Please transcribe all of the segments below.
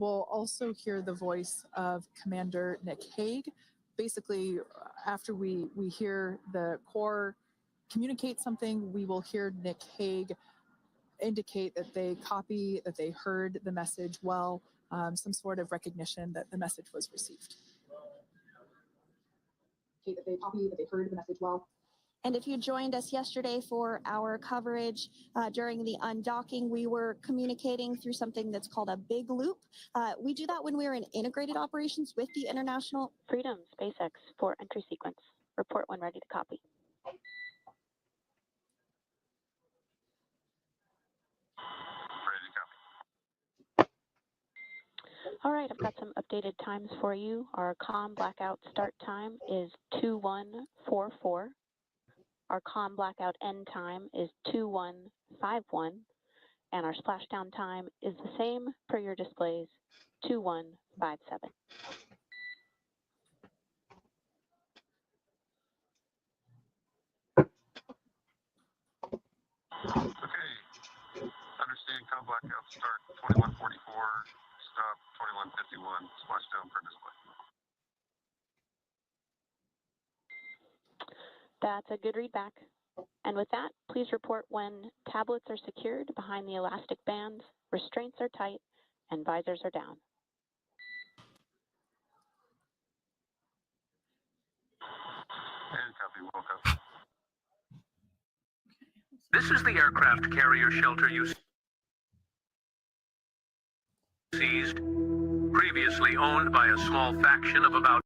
We'll also hear the voice of Commander Nick Hague. Basically, after we hear the Corps communicate something, we will hear Nick Hague indicate that they copy, that they heard the message well, some sort of recognition that the message was received. That they copy, that they heard the message well. And if you joined us yesterday for our coverage during the undocking, we were communicating through something that's called a big loop. We do that when we're in integrated operations with the International Freedom SpaceX for entry sequence. Report when ready to copy. All right, I've got some updated times for you. Our comm blackout start time is 2144. Our comm blackout end time is 2151. And our splashdown time is the same per your displays, 2157. Okay, understand comm blackout start 2144. Stop 2151, splashdown per display. That's a good read back. And with that, please report when tablets are secured behind the elastic bands, restraints are tight, and visors are down. And copy, well copy. This is the aircraft carrier shelter you seized, previously owned by a small faction of about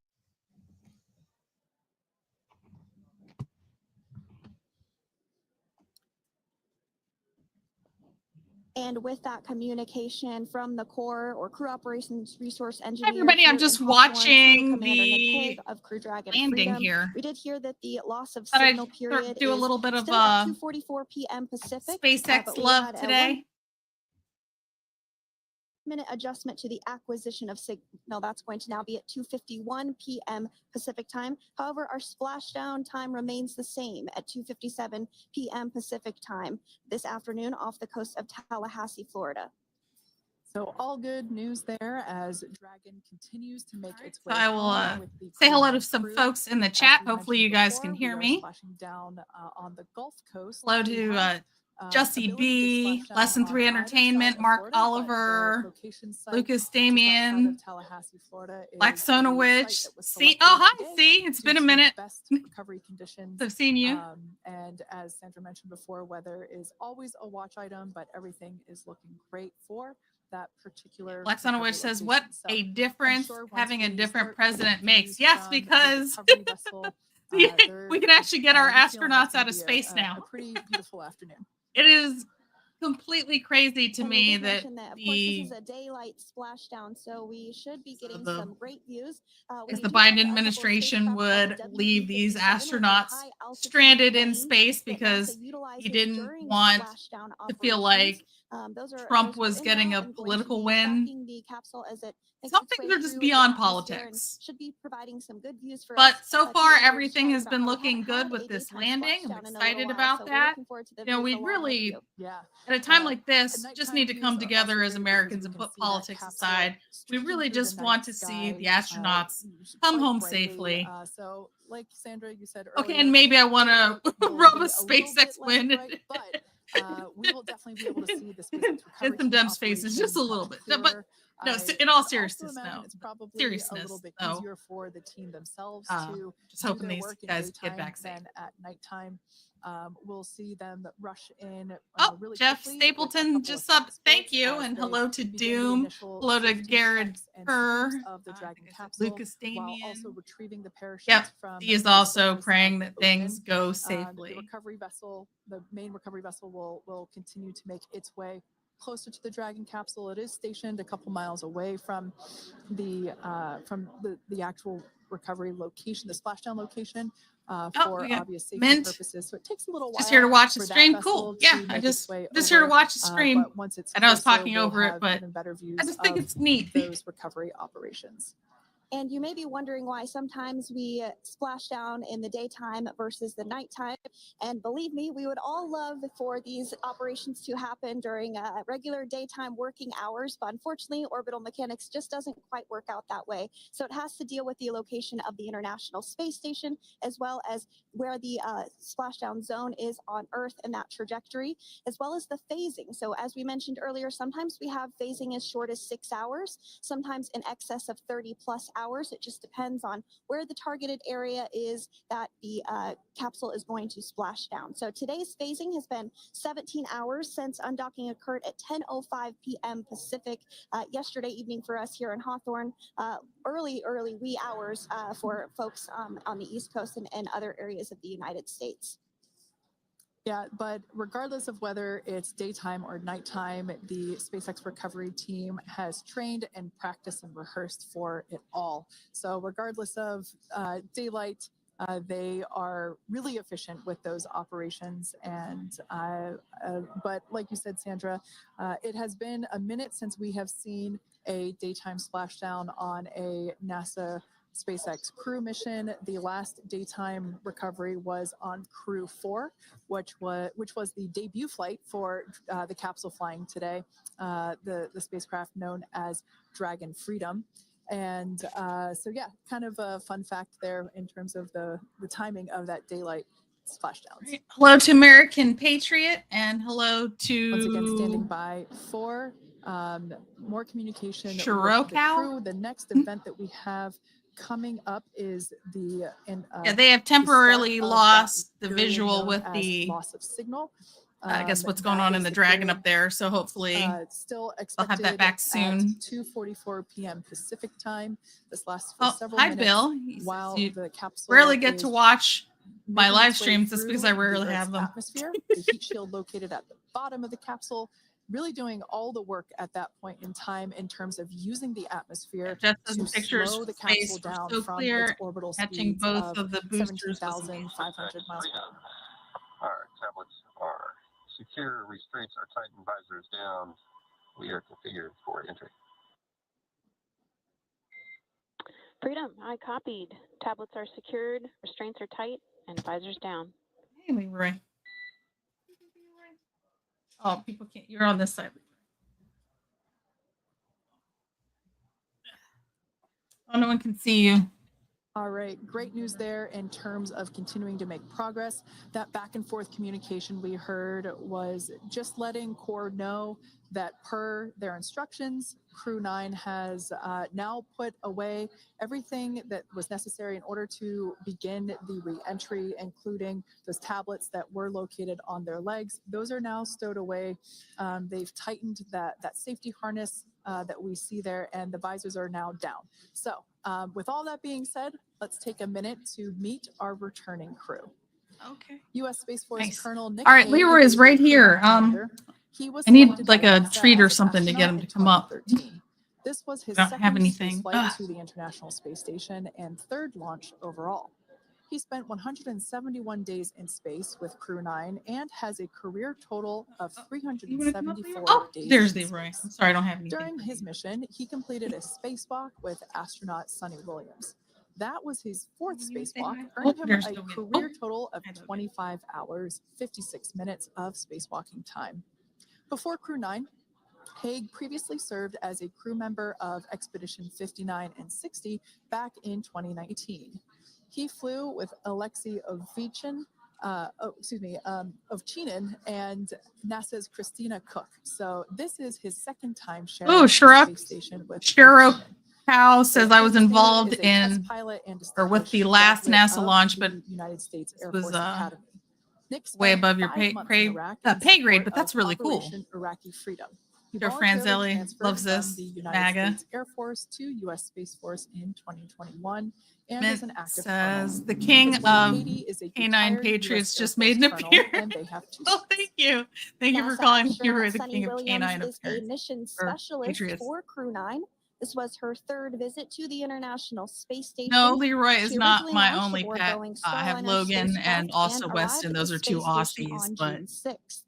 And with that communication from the Corps or Crew Operations Resource Engineer. Hi everybody, I'm just watching the of Crew Dragon landing Freedom. here. We did hear that the loss of Thought signal I'd period do a is little bit of still at 2:44 p.m. Pacific. SpaceX but we love had a today. 1-minute adjustment to the acquisition of signal. That's going to now be at 2:51 p.m. Pacific time. However, our splashdown time remains the same at 2:57 p.m. Pacific time this afternoon off the coast of Tallahassee, Florida. So all good news there as Dragon continues to make its way. So I will with the say hello to Crew-9 some crew. folks in the As chat. we Hopefully you mentioned guys can before, hear we are me. splashing down on the Gulf Coast. Hello We to have, Jussie ability B, to splash down Lesson on 3 either Entertainment, side of Mark Florida, but the Oliver, location site Lucas just outside Damien, of Tallahassee, Florida, Black is the Sonowitch. site that was See, selected oh hi, today see, it's due been a to minute. best recovery conditions. I've seen you. And as Sandra mentioned before, weather is always a watch item, but everything is looking great for that particular. Black Sonowitch says, what location. So a difference sure once having a we different start president getting makes. views Yes, from the because recovery vessel, we can actually get our we feel like astronauts it's gonna out of be space a now. pretty beautiful afternoon. It is completely crazy to And we me did that mention that, of course, this is a daylight splashdown, so we should be getting some great views. as the Biden administration would leave these astronauts stranded in space because he didn't want to feel like Trump was getting a political win. Some things are just beyond politics. Should be providing some good views for But us, so to far, hear your everything has chat been about how we looking haven't good had with a this daytime landing. I'm splashdown in a little excited while, about so we're that. looking forward to the You know, views we along with really, you. Yeah. at a time like At this, just nighttime need to views come are together also as great Americans because and we can put see that politics capsule aside. We streaking really through the just want night to see sky, the astronauts come quite home brightly. safely. So, like Sandra, you said earlier. Okay, and maybe I want to will rub be a little SpaceX bit less win. bright, but we will definitely be able to see the SpaceX recovery Get some team Deb's faces just a operations little much bit. But clearer. no, I in all would also seriousness, imagine no. it's probably a Seriousness, little bit though. easier for the team themselves to Just do hoping their these work in guys get daytime back safe. than at nighttime. We'll see them rush in really Jeff quickly with a Stapleton couple just of subbed. Thank transports you, as and they hello to begin the Doom. initial Hello to safety Garrett checks and Kerr. sweeps of the Dragon capsule, Lucas while Damien. also retrieving the parachutes Yep, from he is the also surface praying of that the things ocean. go The safely. recovery vessel, the main recovery vessel, will continue to make its way closer to the Dragon capsule. It is stationed a couple miles away from the actual recovery location, the splashdown location, for obvious safety purposes. So it takes a little while. Just here to watch the stream. Cool. Yeah, I just here to watch the stream. But once it's I know I was closer, talking we'll over it, have but even better views I just think of it's neat. those recovery operations. And you may be wondering why sometimes we splash down in the daytime versus the nighttime. And believe me, we would all love for these operations to happen during regular daytime working hours. But unfortunately, orbital mechanics just doesn't quite work out that way. So it has to deal with the location of the International Space Station, as well as where the splashdown zone is on Earth and that trajectory, as well as the phasing. So as we mentioned earlier, sometimes we have phasing as short as 6 hours, sometimes in excess of 30 plus hours. It just depends on where the targeted area is that the capsule is going to splash down. So today's phasing has been 17 hours since undocking occurred at 10:05 p.m. Pacific yesterday evening for us here in Hawthorne. Early wee hours for folks on the East Coast and other areas of the United States. Yeah, but regardless of whether it's daytime or nighttime, the SpaceX recovery team has trained and practiced and rehearsed for it all. So regardless of daylight, they are really efficient with those operations. And but like you said, Sandra, it has been a minute since we have seen a daytime splashdown on a NASA SpaceX Crew mission. The last daytime recovery was on Crew-4, which was the debut flight for the capsule flying today, the spacecraft known as Dragon Freedom. And so yeah, kind of a fun fact there in terms of the timing of that daylight splashdowns. Hello to American Patriot, and hello to once again standing by for more communication with the Shirokow? crew. The next event that we have coming up is the yeah, they have temporarily lost the period visual known with as the loss of signal. I guess what's That going on in is the the Dragon period, up there. So hopefully still I'll expected have that back at soon. 2:44 p.m. Pacific time. This lasts for Oh, several hi, minutes Bill. He says while you the capsule rarely get to is watch my making live its way streams. That's because I through rarely the have Earth's them. atmosphere. The heat shield located at the bottom of the capsule, really doing all the work at that point in time in terms of using the atmosphere Just to the pictures slow the from space capsule were down so from clear. its orbital Catching speeds both of of the boosters was 17,500 miles per hour. All right, tablets are secure, restraints are tightened, visors down. We are configured for entry. Freedom, I copied. Tablets are secured, restraints are tight, and visors down. Hey, Leroy. Oh, people can't. You're on this side. Oh, no one can see you. All right, great news there in terms of continuing to make progress. That back and forth communication we heard was just letting Core know that per their instructions, Crew-9 has now put away everything that was necessary in order to begin the re-entry, including those tablets that were located on their legs. Those are now stowed away. They've tightened that safety harness that we see there, and the visors are now down. So with all that being said, let's take a minute to meet our returning crew. Okay. U.S. Space Force Nice. Colonel Nick All right, Hague Leroy is right here. He was I need selected like by a NASA treat or as an something to get him astronaut to come up. in 2013. This was his I don't have second anything. space flight Ugh. to the International Space Station and third launch overall. He spent 171 days in space with Crew-9 and has a career total of You wanna come up, 374 Leroy? Oh, days there's in Leroy. space. I'm sorry, I don't have anything. During for his you. mission, he completed a spacewalk with astronaut Suni Williams. That was his fourth You wanna say spacewalk, hi? earning Oh, him there's a Logan. career Oh. total of Hi, Logan. 25 hours, 56 minutes of spacewalking time. Before Crew-9, Hague previously served as a crew member of Expedition 59 and 60 back in 2019. He flew with Alexei Ovchinin and NASA's Christina Cook. So this is his second time sharing the space station with Ovchinin. Cow says I was involved in or with the last NASA launch, but United States Air was Force Academy. Nick way spent above your 5 pay months in Iraq in pay grade, support but that's of really cool. Operation Iraqi Freedom. He Joe voluntarily Franzelli transferred loves from this. the United MAGA. States Air Force to U.S. Space Force in 2021 and Mint is an active says colonel. the king His wife, of Katie, is a K9 retired Patriots US just Air made Force an colonel, appearance. and they have 2 Oh, sons. thank you. Thank you for NASA calling astronaut Hero the Suni king of Williams K9 is a mission or specialist Patriots. for Crew-9. This was her third visit to the International Space Station. No, Leroy is She not originally my launched only aboard pet. Boeing's I have Starliner Logan spacecraft and also and Weston. arrived at Those the are two space station Aussies, on but June 6th.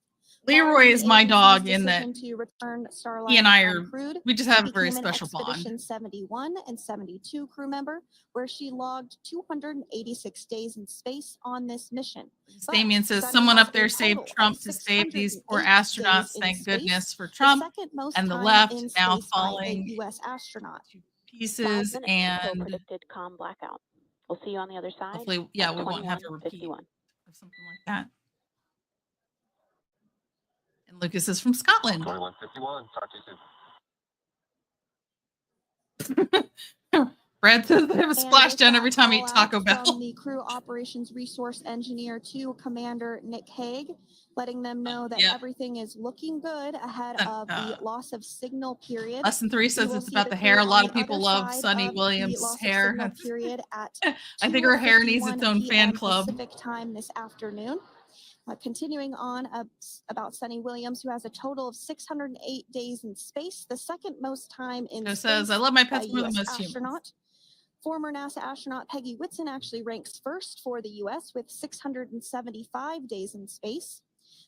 Leroy is my dog in that to return he and I Starliner are, uncrewed. we just have a very Became an special bond. Expedition 71 and 72 crew member, where she logged 286 days in space on this mission. But Damien says Suni someone has up there a saved total Trump of to save these poor 608 astronauts. days in Thank space, goodness for the Trump. second most And the time left in now space by a falling U.S. astronaut. to 5 pieces, minutes until and predicted calm blackout. We'll see you on the other side. hopefully, yeah, at we won't have a repeat 21:51. of something like that. And Lucas is from Scotland. 21:51. Talk to you soon. Brad says they have a And splashdown with every that time I eat call out Taco Bell. From the crew operations resource engineer to Commander Nick Hague, letting them know that Yeah. everything is looking good ahead of the loss of signal period. Lesson 3 says will it's see about the the crew hair. A on lot the of people other love side Sunny of the Williams' loss of hair. signal period at I think her hair needs 2:51 its own fan p.m. club. Pacific time this afternoon. Continuing on about Sunny Williams, who has a total of 608 days in space, the second most time in space. Says, I love my by pets more than US most astronaut. humans. Former NASA astronaut Peggy Whitson actually ranks first for the U.S. with 675 days in space.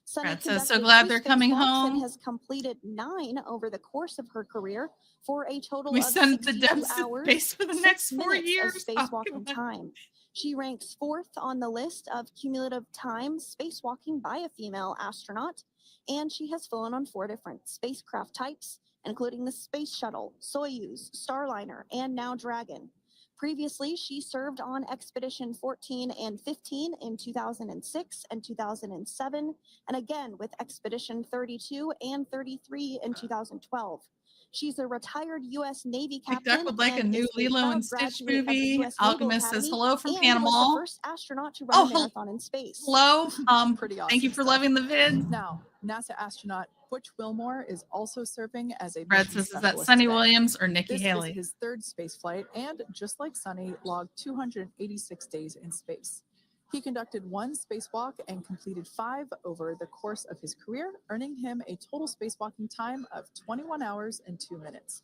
Sunny Brad says, so conducted glad 2 they're coming spacewalks home. and has completed 9 over the course of her career for a total We of send the 62 devs to hours, space for the 6 next 4 minutes years. of spacewalking time. She ranks 4th on the list of cumulative time spacewalking by a female astronaut, and she has flown on 4 different spacecraft types, including the Space Shuttle, Soyuz, Starliner, and now Dragon. Previously, she served on Expedition 14 and 15 in 2006 and 2007, and again with Expedition 32 and 33 in 2012. She's a retired U.S. Navy captain. Jack would like a and new is a Lilo proud and Stitch graduate of the movie. US Naval Alchemist says Academy hello from and Panama. was the first astronaut to run a marathon in space. Hello. Pretty awesome Thank you for stuff. loving the vid. Now, NASA astronaut Butch Wilmore is also serving as a Brad mission says, is that specialist Sunny today. Williams or Nikki This Haley? is his 3rd space flight, and just like Sunny, logged 286 days in space. He conducted 1 spacewalk and completed 5 over the course of his career, earning him a total spacewalking time of 21 hours and 2 minutes.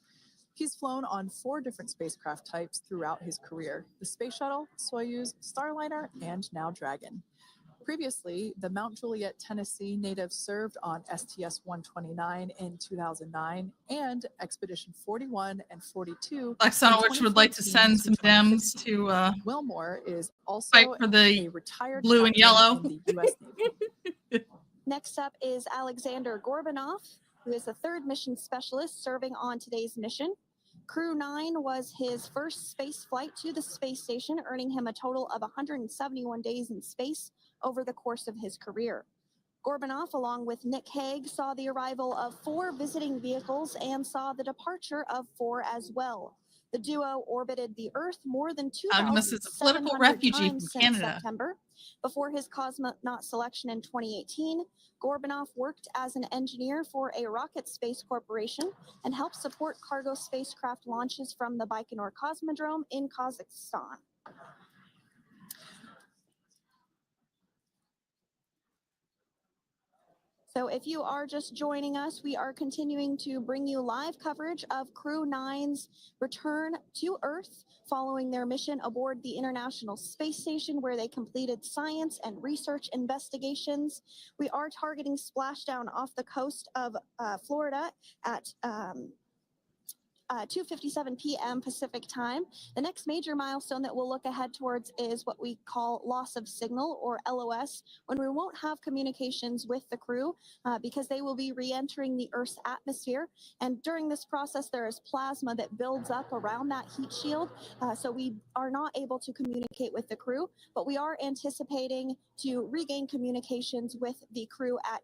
He's flown on 4 different spacecraft types throughout his career: the Space Shuttle, Soyuz, Starliner, and now Dragon. Previously, the Mount Juliet, Tennessee native served on STS-129 in 2009 and Expedition 41 and 42. Oksana, which would like to send some Dems to Wilmore is also fight for the a retired blue and captain yellow. in the U.S. Navy. Next up is Alexander Gorbunov, who is the 3rd mission specialist serving on today's mission. Crew-9 was his first space flight to the space station, earning him a total of 171 days in space over the course of his career. Gorbunov, along with Nick Hague, saw the arrival of 4 visiting vehicles and saw the departure of 4 as well. The duo orbited the Earth more than 2,700 refugee times from since Canada. September. Before his cosmonaut selection in 2018, Gorbunov worked as an engineer for a rocket space corporation and helped support cargo spacecraft launches from the Baikonur Cosmodrome in Kazakhstan. So if you are just joining us, we are continuing to bring you live coverage of Crew-9's return to Earth following their mission aboard the International Space Station, where they completed science and research investigations. We are targeting splashdown off the coast of Florida at 2:57 p.m. Pacific time. The next major milestone that we'll look ahead towards is what we call loss of signal, or LOS, when we won't have communications with the crew because they will be re-entering the Earth's atmosphere. And during this process, there is plasma that builds up around that heat shield. So we are not able to communicate with the crew, but we are anticipating to regain communications with the crew at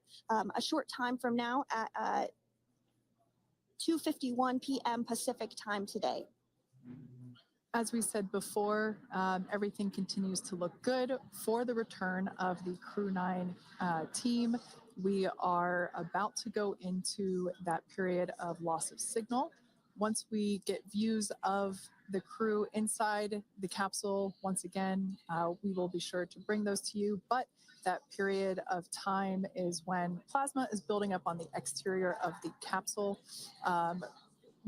a short time from now at 2:51 p.m. Pacific time today. As we said before, everything continues to look good for the return of the Crew-9 team. We are about to go into that period of loss of signal. Once we get views of the crew inside the capsule, once again, we will be sure to bring those to you. But that period of time is when plasma is building up on the exterior of the capsule.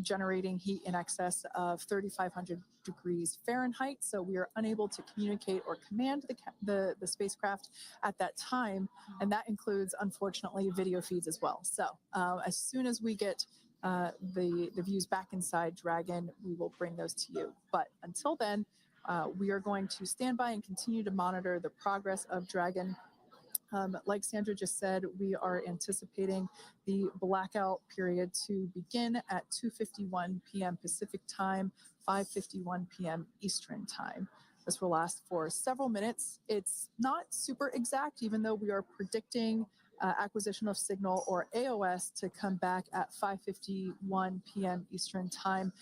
generating heat in excess of 3,500 degrees Fahrenheit. So we are unable to communicate or command the spacecraft at that time. And that includes, unfortunately, video feeds as well. So as soon as we get the views back inside Dragon, we will bring those to you. But until then, we are going to stand by and continue to monitor the progress of Dragon. Like Sandra just said, we are anticipating the blackout period to begin at 2:51 p.m. Pacific time, 5:51 p.m. Eastern time. This will last for several minutes. It's not super exact, even though we are predicting acquisition of signal, or AOS, to come back at 5:51 p.m. Eastern time.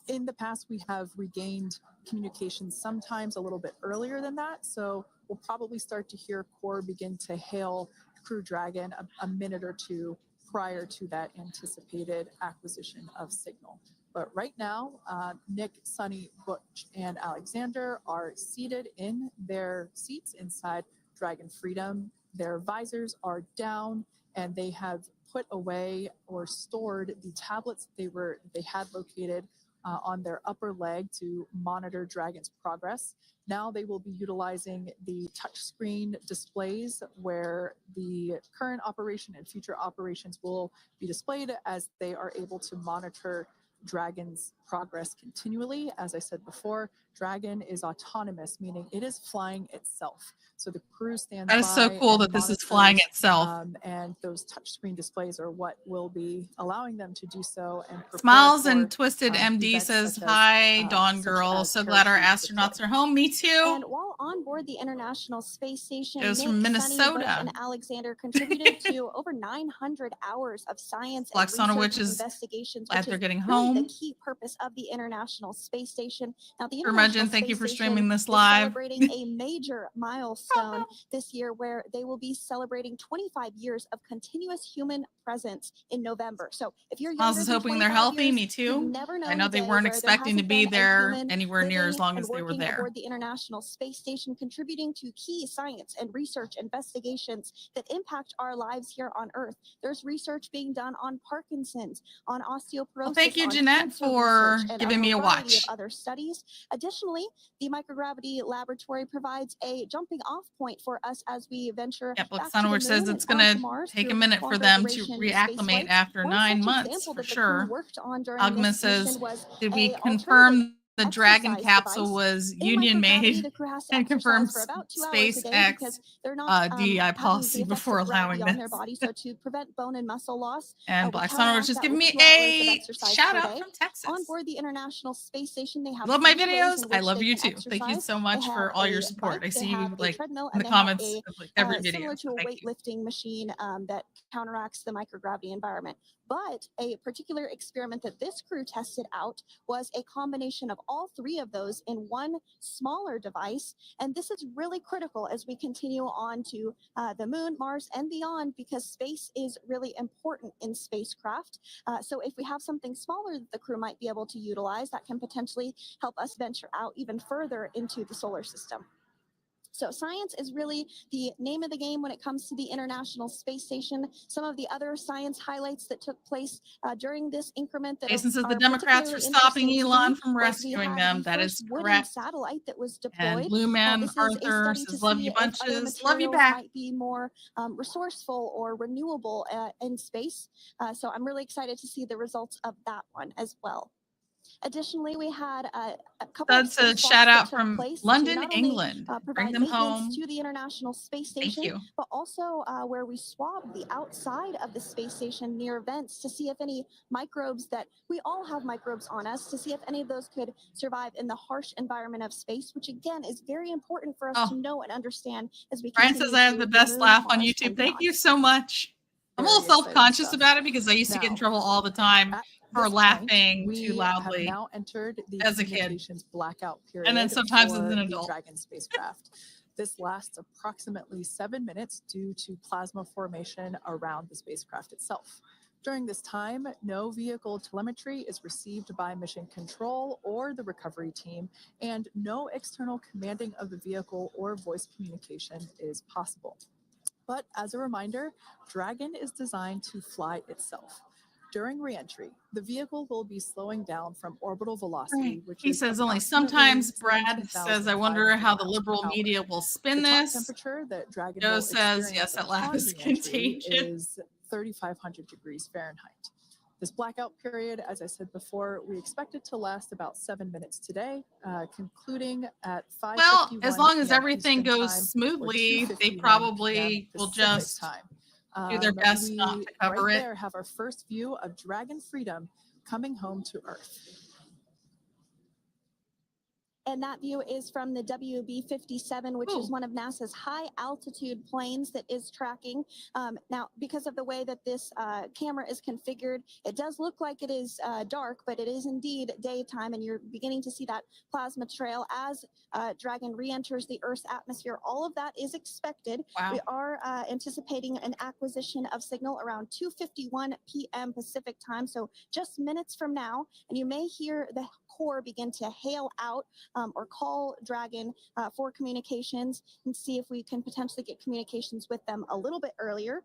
In the past, we have regained communication sometimes a little bit earlier than that. So we'll probably start to hear Core begin to hail Crew Dragon a minute or two prior to that anticipated acquisition of signal. But right now, Nick, Suni, Butch, and Alexander are seated in their seats inside Dragon Freedom. Their visors are down, and they have put away or stored the tablets they had located on their upper leg to monitor Dragon's progress. Now they will be utilizing the touchscreen displays where the current operation and future operations will be displayed as they are able to monitor Dragon's progress continually. As I said before, Dragon is autonomous, meaning it is flying itself. So the crew stands by. That is so cool that this is flying itself. And those touchscreen displays are what will be allowing them to do so. And Smiles for, and Twisted MD says, hi, Dawn Girl. So glad our astronauts are home. Me too. And while on board the International Space Station, it was Nick, from Minnesota. Suni, Butch, and Alexander contributed to over 900 hours of science Black and research which is investigations, glad which they're is getting really home. the key purpose of the International Space Station. Now, the Curmudgeon, International thank you Space for Station streaming this is live. celebrating a major milestone this year, where they will be celebrating 25 years of continuous human presence in November. So if you're Miles is hoping they're healthy. Me too. I know they weren't expecting to be there anywhere near as long as they were there. Aboard the International Space Station, contributing to key science and research investigations that impact our lives here on Earth. There's research being done on Parkinson's, on osteoporosis. Well, thank you, Jeanette, for giving me a watch. Of other studies. Additionally, the microgravity laboratory provides a jumping off point for us as we venture. Yep, like Sunwitch says, it's going to take a minute for them to reacclimate after 9 months for sure. Agma says, did we confirm the Dragon capsule was union made and confirmed SpaceX DEI policy before allowing this? So to prevent bone and muscle loss. And Black Sunwitch is giving me a shout out from Texas. On board the International Space Station, they have love my videos. I love you too. Thank you so much for all your support. I see you like in the comments of like every video. Similar to a weightlifting machine that counteracts the microgravity environment. But a particular experiment that this crew tested out was a combination of all three of those in one smaller device. And this is really critical as we continue on to the moon, Mars, and beyond, because space is really important in spacecraft. So if we have something smaller that the crew might be able to utilize, that can potentially help us venture out even further into the solar system. So science is really the name of the game when it comes to the International Space Station. Some of the other science highlights that took place during this increment. Jason says the Democrats are stopping Elon from rescuing them. That is correct. Satellite that was deployed. And Blue Man Arthur says, love you bunches. Love you back. Might be more resourceful or renewable in space. So I'm really excited to see the results of that one as well. Additionally, we had a couple. That's a shout out from London, England. Bring them home to the International Space Station. Thank you. But also where we swabbed the outside of the space station near vents to see if any microbes that we all have microbes on us, to see if any of those could survive in the harsh environment of space, which again is very important for us to know and understand as we. Brian says I have the best laugh on YouTube. Thank you so much. I'm a little self-conscious about it because I used to get in trouble all the time for laughing too loudly now entered the as a kid. Blackout period, and then sometimes as an adult. Dragon spacecraft. This lasts approximately 7 minutes due to plasma formation around the spacecraft itself. During this time, no vehicle telemetry is received by mission control or the recovery team, and no external commanding of the vehicle or voice communication is possible. But as a reminder, Dragon is designed to fly itself. During reentry, the vehicle will be slowing down from orbital velocity, Right. which He is says only approximately sometimes. Brad says, I wonder 17,500 how the miles per liberal hour. media will spin The top this. temperature that Dragon Joe will says, experience yes, that laugh upon is reentry contagious. is 3,500 degrees Fahrenheit. This blackout period, as I said before, we expect it to last about 7 minutes today, concluding at 5:51 Well, as long as p.m. everything Eastern goes time, or smoothly, they 2:51 probably p.m. will Pacific just time. do their best not We to cover right it. there have our first view of Dragon Freedom coming home to Earth. And that view is from the WB-57, which is one of NASA's high altitude planes that is tracking. Now, because of the way that this camera is configured, it does look like it is dark, but it is indeed daytime, and you're beginning to see that plasma trail as Dragon re-enters the Earth's atmosphere. All of that is expected. Wow. We are anticipating an acquisition of signal around 2:51 p.m. Pacific time, so just minutes from now, and you may hear the core begin to hail out or call Dragon for communications and see if we can potentially get communications with them a little bit earlier.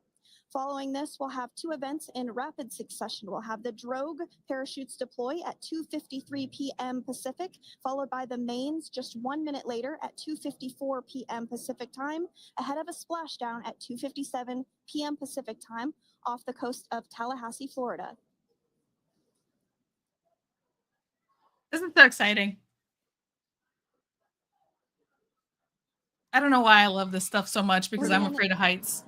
Following this, we'll have two events in rapid succession. We'll have the drogue parachutes deploy at 2:53 p.m. Pacific, followed by the mains just 1 minute later at 2:54 p.m. Pacific time, ahead of a splashdown at 2:57 p.m. Pacific time off the coast of Tallahassee, Florida. Isn't that exciting? I don't know why I love this stuff so much because I'm afraid of heights.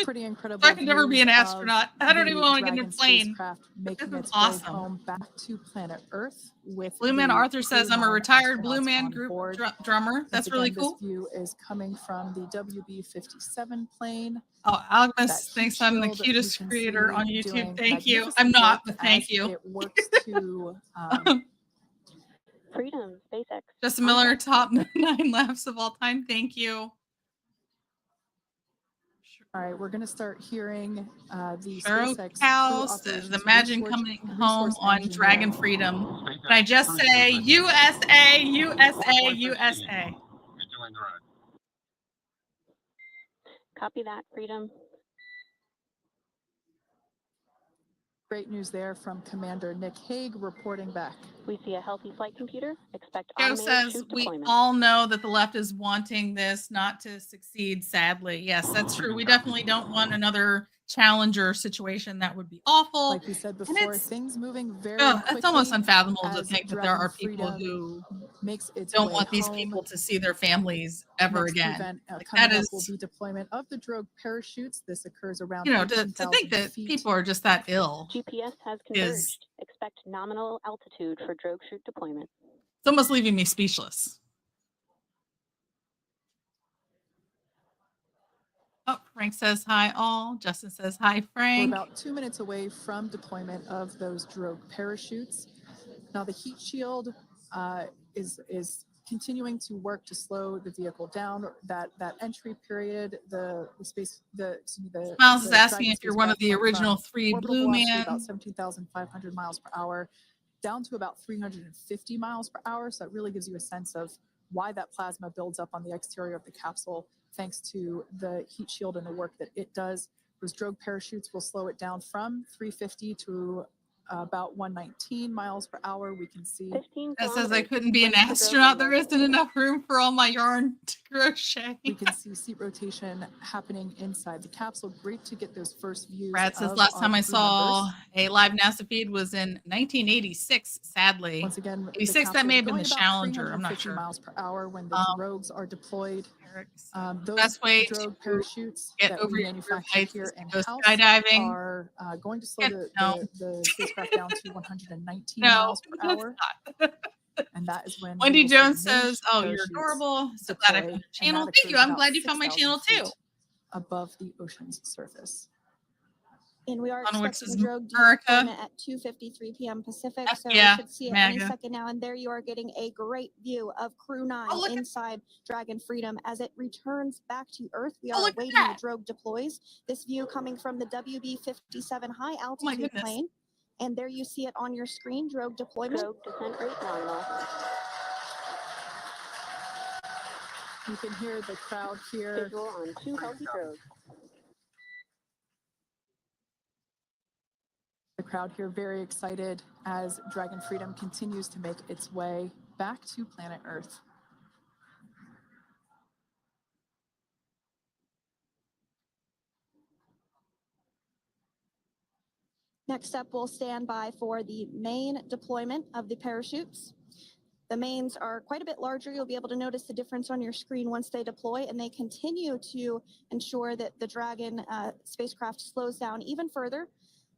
Pretty incredible. So I can never be an astronaut. I don't even want to get in a plane. Making This is its awesome. way home back to planet Earth with Blue Man the Arthur says I'm a Crew-9 retired Blue astronauts Man on group board. drummer. That's really Again, cool. This view is coming from the WB-57 plane. Oh, Agnes That thinks heat I'm the shield cutest you can creator see on YouTube. doing Thank you. magnificent I'm not, work but thank as you. It works to Freedom, SpaceX. Justin Miller, top 9 laughs of all time. Thank you. All right, we're going to start hearing the Cheryl SpaceX House Crew says, imagine coming home on engineer. Dragon Freedom. Can I just say USA, USA, USA? You're doing right. Copy that, Freedom. Great news there from Commander Nick Hague reporting back. We see a healthy flight computer. Expect Joe automated says chute we deployment. all know that the left is wanting this not to succeed, sadly. Yes, that's true. We definitely don't want another Challenger situation. That would be awful. Like we said before, things moving very quickly. It's almost unfathomable to as think that there Dragon are people who makes its don't way want these home. people to see their families ever Next again. event, Like, coming that up is, will be deployment of the drogue parachutes. This occurs around you know, to think that feet. people are just that ill. GPS has converged. Expect nominal altitude for drogue chute deployment. It's almost leaving me speechless. Oh, Frank says hi all. Justin says hi, Frank. We're about 2 minutes away from deployment of those drogue parachutes. Now the heat shield is continuing to work to slow the vehicle down. That entry period, Miles is asking if you're one of the original 3 Blue Man. About 17,500 miles per hour, down to about 350 miles per hour. So that really gives you a sense of why that plasma builds up on the exterior of the capsule, thanks to the heat shield and the work that it does. Those drogue parachutes will slow it down from 350 to about 119 miles per hour. We can see that says I couldn't be an astronaut. There isn't enough room for all my yarn to crochet. We can see seat rotation happening inside the capsule. Great to get those first views. Brad says last time I saw a live NASA feed was in 1986, sadly. Once again, 86, that may have been the Challenger. I'm not sure. Miles per hour when the drogues are deployed. Those best way drogue to parachutes get that over we your manufacture heights here is to in go house skydiving. Are going to slow the spacecraft down to 119 no, miles per hour. Not. And that is when Wendy Jones says, "Oh, you're adorable. So glad I found your channel. Thank you. I'm glad you found my channel too." Above the ocean's surface. And we are Onwards expecting drogue America. deployment at 2:53 p.m. Pacific, so we should see it any second now. And there you are getting a great view of Crew-9 inside Dragon Freedom as it returns back to Earth. We are awaiting the drogue deploys. This view coming from the WB-57 high altitude plane. And there you see it on your screen, drogue deployment. Drogue descent rate nominal. You can hear the crowd here. Visual on 2 healthy drogues. The crowd here very excited as Dragon Freedom continues to make its way back to planet Earth. Next up, we'll stand by for the main deployment of the parachutes. The mains are quite a bit larger. You'll be able to notice the difference on your screen once they deploy, and they continue to ensure that the Dragon spacecraft slows down even further.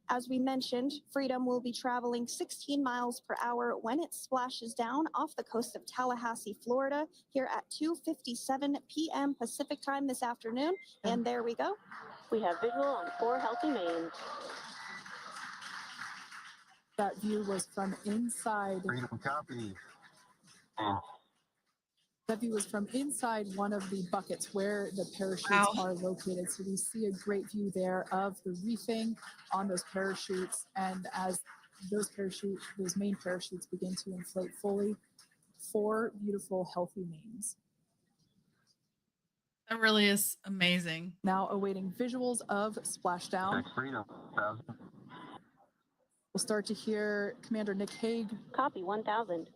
As we mentioned, Freedom will be traveling 16 miles per hour when it splashes down off the coast of Tallahassee, Florida, here at 2:57 p.m. Pacific time this afternoon. And there we go. We have visual on 4 healthy mains. That view was from inside. Freedom copy. That view was from inside one of the buckets where the parachutes Wow. are located. So we see a great view there of the reefing on those parachutes. And as those main parachutes begin to inflate fully, 4 beautiful, healthy mains. That really is amazing. Now awaiting visuals of splashdown. Freedom, 1,000. We'll start to hear Commander Nick Hague. Copy, 1,000.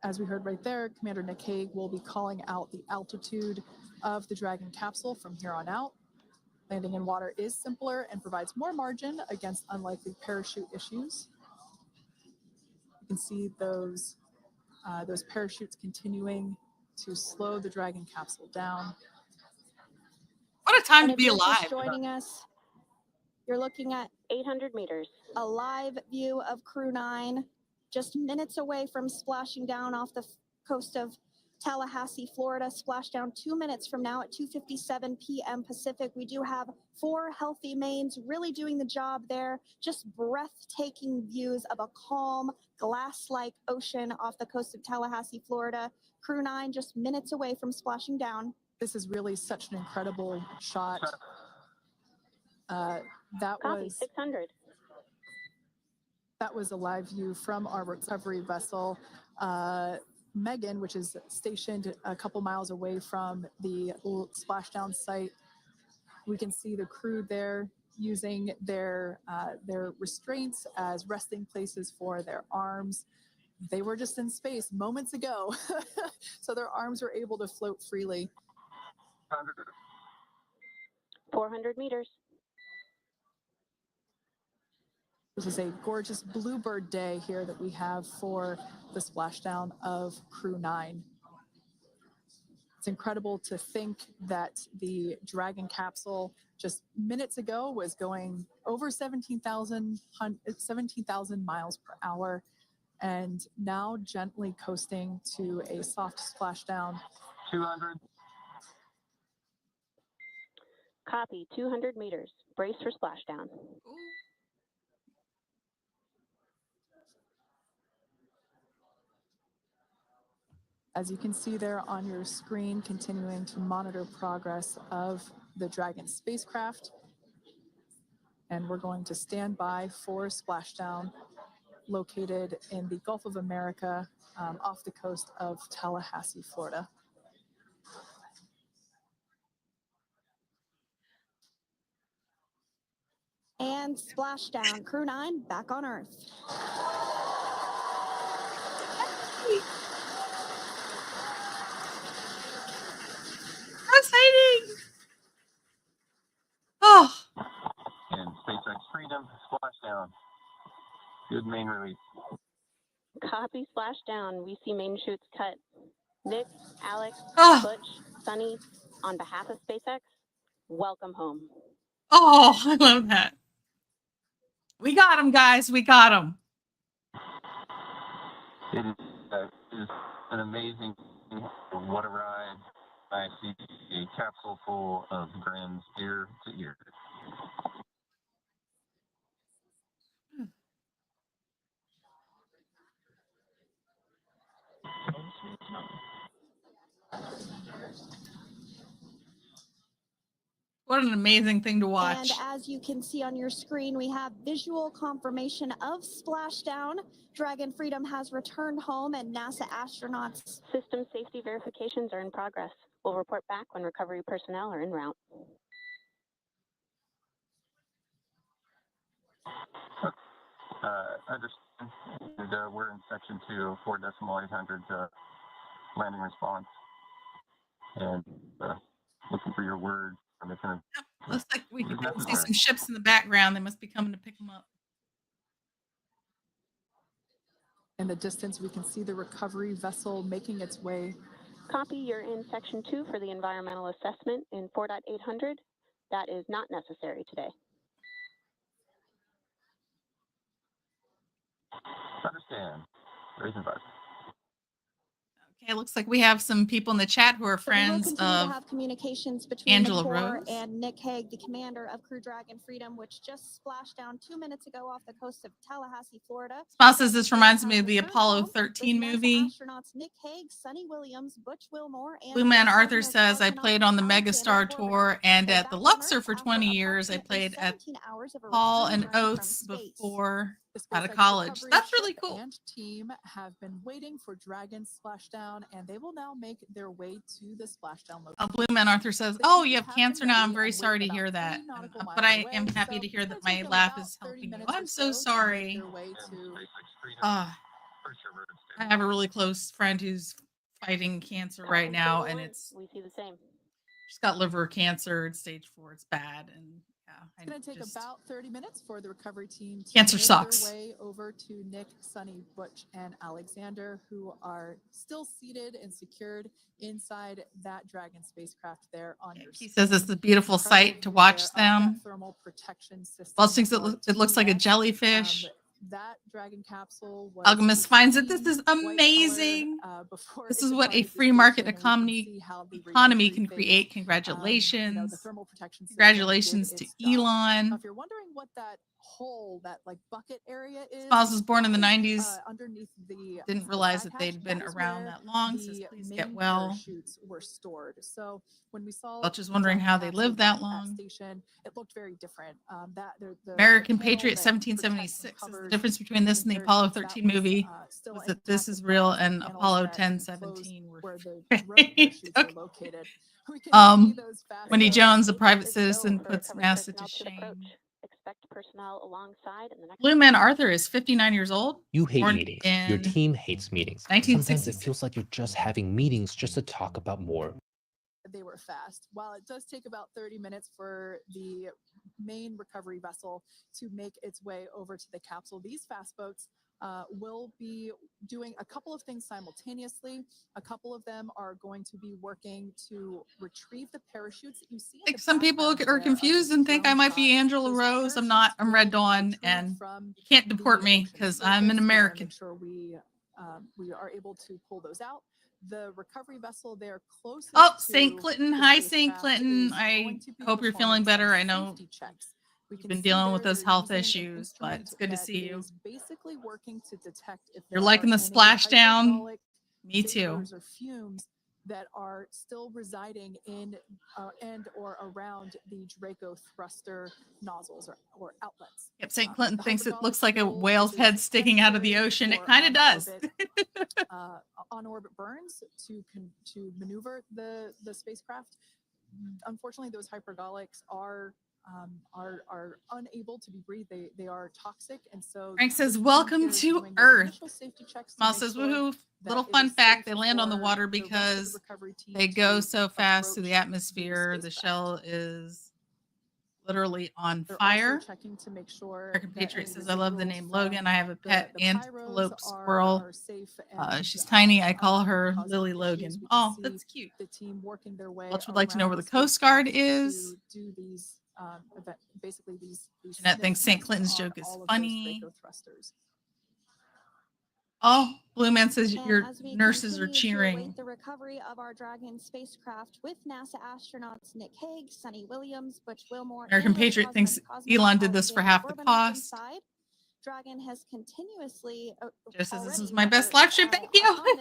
As we heard right there, Commander Nick Hague will be calling out the altitude of the Dragon capsule from here on out. Landing in water is simpler and provides more margin against unlikely parachute issues. You can see those parachutes continuing to slow the Dragon capsule down. What a time And to if be you're alive. just joining us, you're looking at 800 meters. a live view of Crew-9, just minutes away from splashing down off the coast of Tallahassee, Florida. Splashdown 2 minutes from now at 2:57 p.m. Pacific. We do have 4 healthy mains really doing the job there. Just breathtaking views of a calm, glass-like ocean off the coast of Tallahassee, Florida. Crew-9 just minutes away from splashing down. This is really such an incredible shot. Copy, 600. That was a live view from our recovery vessel, Megan, which is stationed a couple miles away from the splashdown site. We can see the crew there using their restraints as resting places for their arms. They were just in space moments ago, so their arms were able to float freely. 400 meters. This is a gorgeous bluebird day here that we have for the splashdown of Crew-9. It's incredible to think that the Dragon capsule just minutes ago was going over 17,000 miles per hour, and now gently coasting to a soft splashdown. 200. Copy, 200 meters. Brace for splashdown. As you can see there on your screen, continuing to monitor progress of the Dragon spacecraft. And we're going to stand by for splashdown located in the Gulf of America off the coast of Tallahassee, Florida. And splashdown. Crew-9 back on Earth. Exciting! Oh, And SpaceX Freedom, splashdown. Good main release. Copy, splashdown. We see main chutes cut. Nick, Alex, oh, Butch, Suni, on behalf of SpaceX, welcome home. oh, I love that. We got him, guys. We got him. It is an amazing, what a ride. I see a capsule full of grins ear to ear. What an amazing thing to watch. And as you can see on your screen, we have visual confirmation of splashdown. Dragon Freedom has returned home, and NASA astronauts. System safety verifications are in progress. We'll report back when recovery personnel are en route. Understand. And, we're in section 2, 4.800 landing response. And looking for your word. Looks like we can see some ships in the background. They must be coming to pick them up. In the distance, we can see the recovery vessel making its way. Copy, you're in section 2 for the environmental assessment in 4.800. That is not necessary today. Understand. Raising bus. Okay, it looks like we have some people in the chat who are friends We will continue of to have communications between Angela the Corps Rose and Nick Hague, the commander of Crew Dragon Freedom, which just splashed down 2 minutes ago off the coast of Tallahassee, Florida. Smile says this reminds me of the Apollo 13 movie. Astronauts Nick Hague, Suni Williams, Butch Wilmore, and Blue Man Arthur says I played on the Megastar tour and at the Luxor for 20 years. I played at Hall and Oates before out of college. That's really cool. And team have been waiting for Dragon splashdown, and they will now make their way to the splashdown location. Blue Man Arthur says, "Oh, you have cancer now. I'm very sorry to hear that, but I am happy to hear that my laugh is helping you. I'm so sorry. I have a really close friend who's fighting cancer right now, and we see the same. She's got liver cancer, it's stage 4. It's bad, and it's going to take about 30 minutes for the recovery team to cancer make sucks. their way over to Nick, Suni, Butch, and Alexander, who are still seated and secured inside that Dragon spacecraft there on your He says it's a beautiful sight to watch them. Thermal protection system. Welch thinks it looks like a jellyfish. That Dragon capsule was Alchemist finds that this is amazing. This is what a free market economy can create. Congratulations. The thermal protection system Congratulations to Elon. If you're wondering what that hole, that like bucket area is, Spouse was born in the 90s. Underneath the didn't realize that they'd been around that long. Says please get well. Parachutes were stored. So when we saw Welch is wondering how they lived that long. Station, it looked very different. American Patriot 1776 is the difference between this and the Apollo 13 movie was that this is real and Apollo 1017 were fake. Wendy Jones, a private citizen, puts NASA to shame. Expect personnel alongside in the next. Blue Man Arthur is 59 years old. You hate meetings. Your team hates meetings. Sometimes it feels like you're just having meetings just to talk about more. They were fast. While it does take about 30 minutes for the main recovery vessel to make its way over to the capsule, these fast boats will be doing a couple of things simultaneously. A couple of them are going to be working to retrieve the parachutes that you see. I think some people are confused and think I might be Angela Rose. I'm not. I'm Red Dawn, and you can't deport me because I'm an American. Make sure we are able to pull those out. The recovery vessel there closest. Oh, St. Clinton. Hi, St. Clinton. I hope you're feeling better. I know we've been dealing with those health issues, but it's good to see you. Basically working to detect if you're liking the splashdown. Me too. Or fumes that are still residing in and or around the Draco thruster nozzles or outlets. Yep, St. Clinton thinks it looks like a whale's head sticking out of the ocean. It kind of does. On orbit burns to maneuver the spacecraft. Unfortunately, those hypergolics are unable to be breathed. They are toxic, and so Frank says, "Welcome to Earth." Miles says, "Woohoo!" Little fun fact: they land on the water because they go so fast through the atmosphere. The shell is literally on fire. American Patriot says, "I love the name Logan. I have a pet antelope squirrel. She's tiny. I call her Lily Logan. Oh, that's cute." Welch would like to know where the Coast Guard is. Basically these Jeanette thinks St. Clinton's joke is funny. Oh, Blue Man says your nurses are cheering. The recovery of our Dragon spacecraft with NASA astronauts Nick Hague, Suni Williams, Butch Wilmore. American Patriot thinks Elon did this for half the cost. Dragon has continuously. Just says this is my best live stream. Thank you.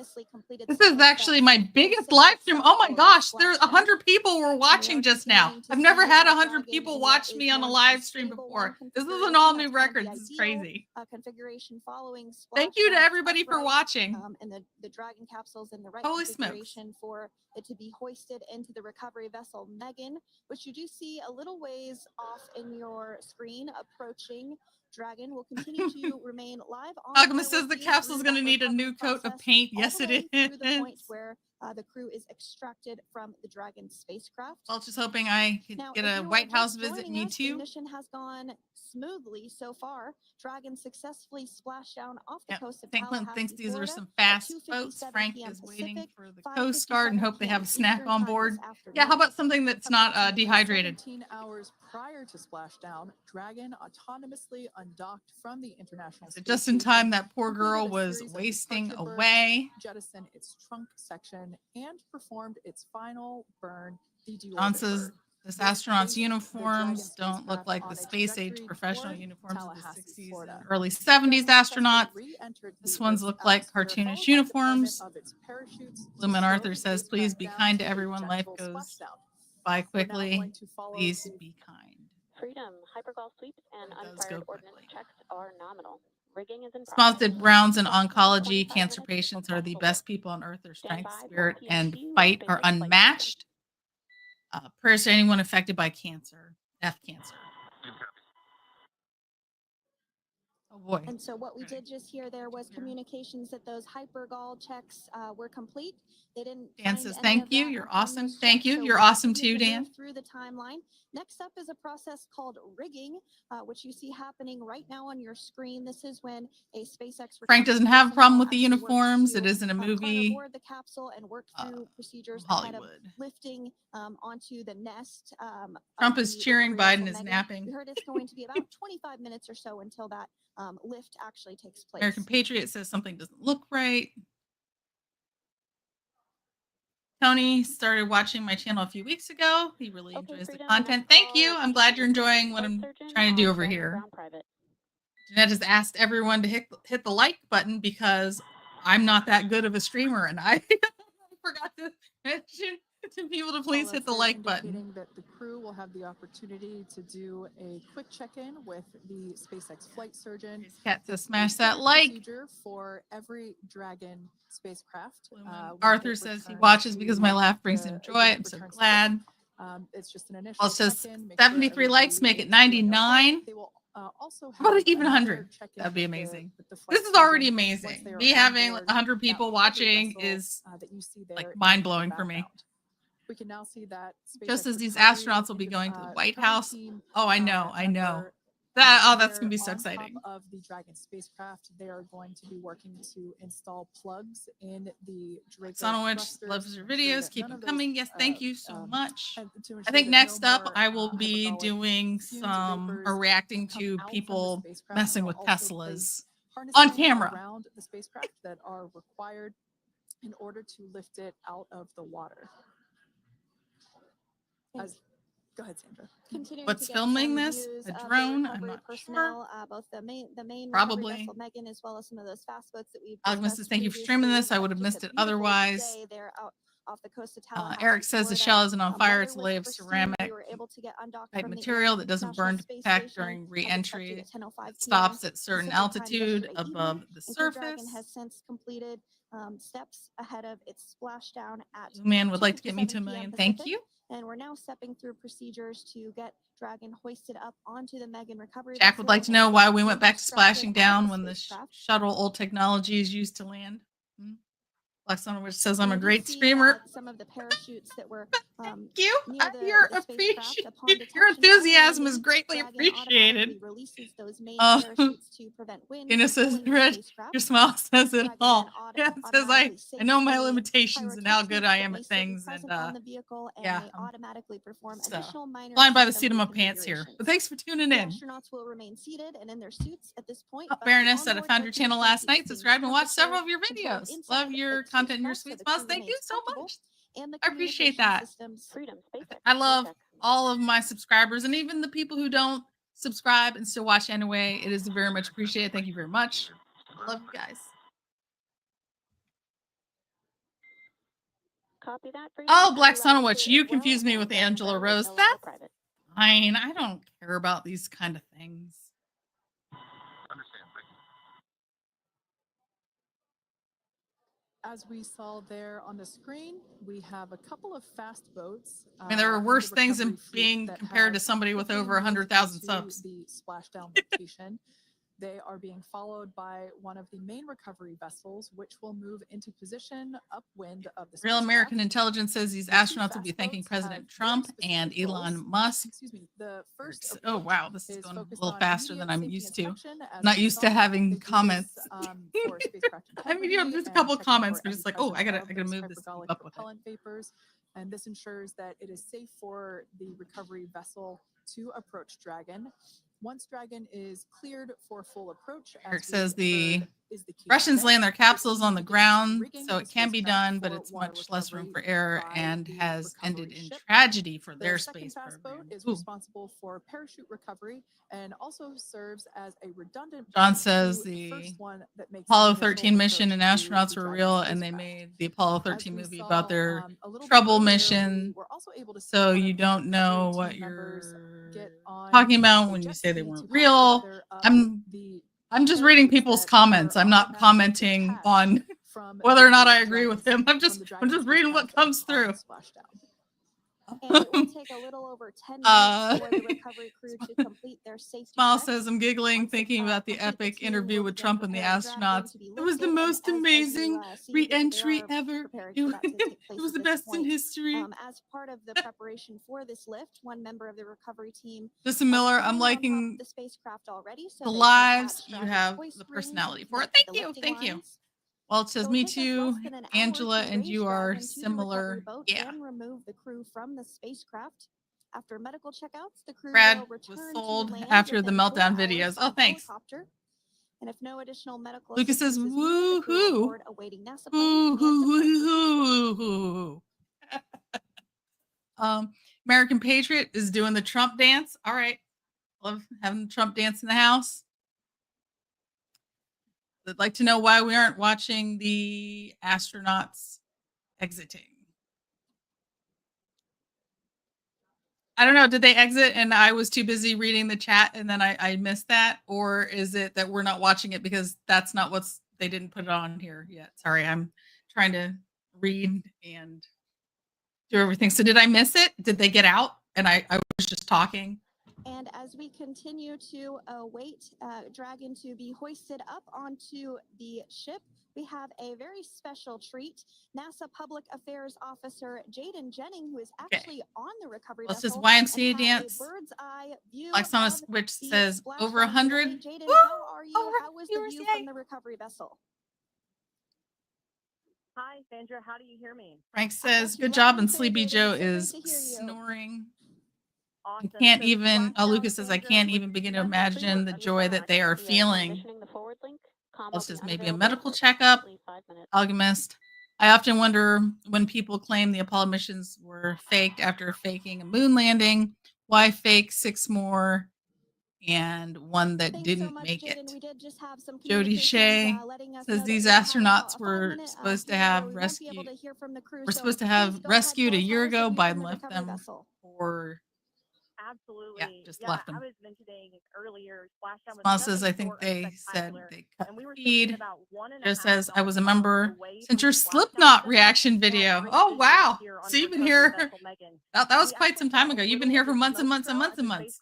This is actually my biggest live stream. Oh my gosh, there's 100 people were watching just now. I've never had 100 people watch me on a live stream before. This is an all new record. This is crazy. Configuration following. Thank you to everybody for watching. And the Dragon capsules in the right Holy configuration for it to be hoisted into the recovery vessel Megan, which you do see a little ways off in your screen approaching Dragon will continue to remain live on. Alchemist says the capsule is going to need a new coat of paint. Yes, it is. Through the point where the crew is extracted from the Dragon spacecraft. Well, just hoping I could get a White House visit. Me too. The mission has gone smoothly so far. Dragon successfully splashed down off the coast of Clinton Tallahassee, thinks these Florida are some fast at boats. 2:57 Frank p.m. is waiting Pacific, for the 5:57 Coast Guard and hope they have a snack Eastern on time board. this Yeah, how afternoon. about something that's not dehydrated? 17 hours prior to splashdown, Dragon autonomously undocked from the International Space Just in Station, time, that poor completed girl a was series of wasting departure burns, away. jettisoned its trunk section, and performed its final burn, the John deorbit says burn. this This astronaut's placed the uniforms Dragon don't look spacecraft like on the a space age trajectory professional toward uniforms of the Tallahassee, 60s Florida. and early 70s astronauts. This one's look like cartoonish uniforms. Lumen Arthur says, please be kind to everyone. Life goes by quickly. Please be kind. Freedom, hypergol sweeps, and unfired ordnance checks are nominal. Rigging is in Smiles progress. did Browns in oncology. Cancer patients are the best people on earth. Their strength, spirit, and fight are unmatched. Prayers to anyone affected by cancer. F cancer. Oh boy. And so what we did just hear there was communications that those hypergol checks were complete. They didn't. Dan says, thank you. You're awesome. Thank Thank you. You're awesome too, Dan. Through the timeline. Next up is a process called rigging, which you see happening right now on your screen. This is when a SpaceX. Frank doesn't have a problem with the uniforms. It isn't a movie. Aboard the capsule and work through procedures Hollywood. ahead of lifting onto the nest. Trump is cheering. Biden is napping. We heard it's going to be about 25 minutes or so until that lift actually takes place. American Patriot says something doesn't look right. Tony started watching my channel a few weeks ago. He really enjoys the content. Thank you. I'm glad you're enjoying what I'm trying to do over here. Jeanette has asked everyone to hit the like button because I'm not that good of a streamer, and I forgot to mention to people to please hit the like button. That the crew will have the opportunity to do a quick check-in with the SpaceX flight surgeon. Cat says smash that like. Procedure for every Dragon spacecraft. Arthur says he watches because my laugh brings him joy. I'm so glad. It's just an initial. Well, it says 73 likes, make it 99. They will also have how about even 100? That'd be amazing. This is already amazing. Me having 100 people watching is like mind-blowing for me. We can now see that just as these astronauts will be going to the White House. Oh, I know. That's gonna be so exciting. Of the Dragon spacecraft, they are going to be working to install plugs in the Dragon. Sonowitch loves your videos. Keep them coming. Yes, thank you so much. I think next up I will be doing some or reacting to people messing with Teslas on camera around the spacecraft that are required in order to lift it out of the water. Go ahead, Sandra. What's filming this? A drone? I'm not sure. Both the main probably vessel, Megan, as well as some of those fast boats that we've. Agnes says, thank you for streaming this. I would have missed it otherwise. They're out off the coast of Tallahassee, Eric says the shell isn't on fire. It's a layer of we ceramic were able to get undocked type from the material that doesn't burn to Space protect Station, during re-entry. at 10:05 It stops p.m. at certain Pacific time altitude yesterday above evening, the and Crew Dragon surface. has since completed steps ahead of its splashdown at. Man would like to get me to 2:57 1 million. p.m. Thank Pacific, you. And we're now stepping through procedures to get Dragon hoisted up onto the Megan recovery. Jack would like to know why we went back to splashing down when the shuttle old technology is used to land. Lexon, which says I'm a great streamer. Some of the parachutes that were. Thank you. Your enthusiasm is greatly appreciated. Gina says, Red, your smile says it all. Yeah, it says I know my limitations and how good I am at things, and yeah, flying by the seat of my pants here. But thanks for tuning in. Astronauts will remain seated and in their suits at this point. Baroness said I found your channel last night. Subscribed and watched several of your videos. Love your content and your sweet smiles. Thank you so much. I appreciate that. I love all of my subscribers and even the people who don't subscribe and still watch anyway. It is very much appreciated. Thank you very much. Love you guys. Copy that. Oh, Black Sonowitch, you confused me with Angela Rose. That's fine. I don't care about these kind of things. As we saw there on the screen, we have a couple of fast boats. I mean, there are worse things than being compared to somebody with over 100,000 subs. The splashdown location. They are being followed by one of the main recovery vessels, which will move into position upwind of the Real spacecraft. American Intelligence says these The two astronauts will be fast thanking boats President have Trump very and specific Elon goals. Musk. Excuse me. The first Oh, approach wow. This is is going a focused little on faster than immediate I'm safety used to. inspection, as Not we used saw. to They having do this, comments. for spacecraft I mean, you have integrity just a and couple checking comments, for but any it's like, oh, presence I of gotta those move this to keep hypergolic up with it. propellant vapors. And this ensures that it is safe for the recovery vessel to approach Dragon. Once Dragon is cleared for full approach, Eric as says we the heard, is the key Russians event, land their the capsules team on the begins ground, rigging so the it can be spacecraft done, but for it's water much less room recovery for error by and the has ended recovery in ship. tragedy for The their second space fast boat program. is Ooh. responsible for parachute recovery and also serves as a redundant John boat says to the first one that makes Apollo the initial 13 mission and approach to astronauts the were Dragon real, and they spacecraft. made the Apollo As 13 we movie saw, about their a little bit trouble earlier, mission. we were also able to see So one you of the don't know recovery what team members you're get on talking about a when you jet say they ski weren't to help real. gather up the I'm just reading parachutes people's that comments. are I'm not automatically commenting detached on from whether or not the I agree with Dragon him. I'm from just the Dragon reading what spacecraft comes upon through. splashdown. And it will take a little over 10 minutes for the recovery crew to complete their safety Smile checks. says, I'm giggling, Once thinking about the complete, epic team interview will with begin Trump and the preparing Dragon astronauts. to be It was the lifted, and most as you, amazing see, they re-entry are ever. preparing It for was, that to take place it was at the this best in point. history. As part of the preparation for this lift, one member of the recovery team Justin Miller, has I'm climbed on top liking of the spacecraft already, so the they can lives. attach You Dragon's have hoist the rings and personality for it. connect to Thank the you. lifting Thank you. lines. Well, it says So me it'll take us too, less than an hour Angela, to and raise you are Dragon to the recovery similar. boat Yeah. and remove the crew from the spacecraft. After medical checkouts, the crew Brad will was return sold to land after the within 4 meltdown hours videos. on Oh, a thanks. helicopter. And if no additional medical Lucas says, assistance is needed, the crew will woo-hoo. board a waiting NASA plane and depart to space. American Patriot is doing the Trump dance. All right. Love having the Trump dance in the house. I'd like to know why we aren't watching the astronauts exiting. I don't know. Did they exit and I was too busy reading the chat and then I missed that? Or is it that we're not watching it because that's not they didn't put it on here yet? Sorry, I'm trying to read and do everything. So did I miss it? Did they get out? And I was just talking. And as we continue to await Dragon to be hoisted up onto the ship, we have a very special treat. NASA Public Affairs Officer Jaden Jennings, who is actually on the recovery vessel. This is YMCA dance. A bird's eye view Lexon, which says over 100. Jaden, how are you? How was the view from the recovery vessel? Hi, Sandra. How do you hear me? Frank says, good job, and Sleepy Joe is snoring. Awesome. I can't even, Lucas says, I can't even begin to imagine the joy that they are feeling. This is maybe a medical checkup. Alchemist. I often wonder when people claim the Apollo missions were faked after faking a moon landing, why fake 6 more and one that didn't make it? Jody Shea says these astronauts were supposed to have rescued. We're supposed to have rescued a year ago. Biden left them for. Absolutely. Yeah, just left them. I was mentioning earlier, Splashdown Small says, I think they said they cut the feed. Just says, I was a member since your Slipknot reaction video. Oh, wow. So you've been here. That was quite some time ago. You've been here for months and months and months and months.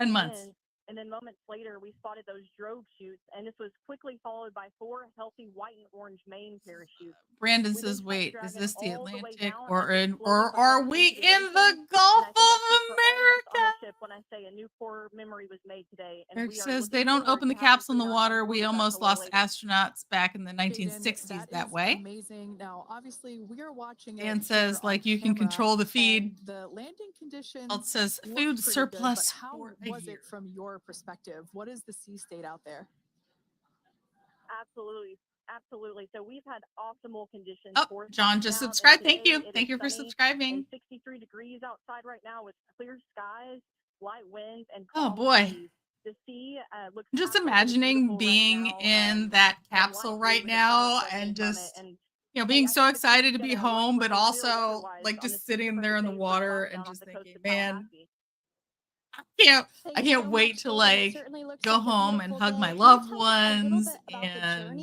And months. And then moments later, we spotted those drogue chutes, and this was quickly followed by 4 healthy white and orange main parachutes. Brandon says, wait, is this the Atlantic or are we in the Gulf of America? When I say a new core memory was made today. And Eric says they don't open the capsule in the water. We almost lost astronauts back in the 1960s that way. Amazing. Now, obviously, we are watching it. Dan says, like, you can control the feed. The landing conditions. It says food surplus. Good, how was it from your perspective? What is the sea state out there? Absolutely. So we've had optimal conditions. Oh, John just subscribed. Thank you. Thank you for subscribing. 63 degrees outside right now with clear skies, light winds, and oh boy. The sea looks just imagining being right in that capsule right now and just being so excited to be home, but also like just sitting there in the water and just thinking, man, I can't wait to like go home and hug my loved ones and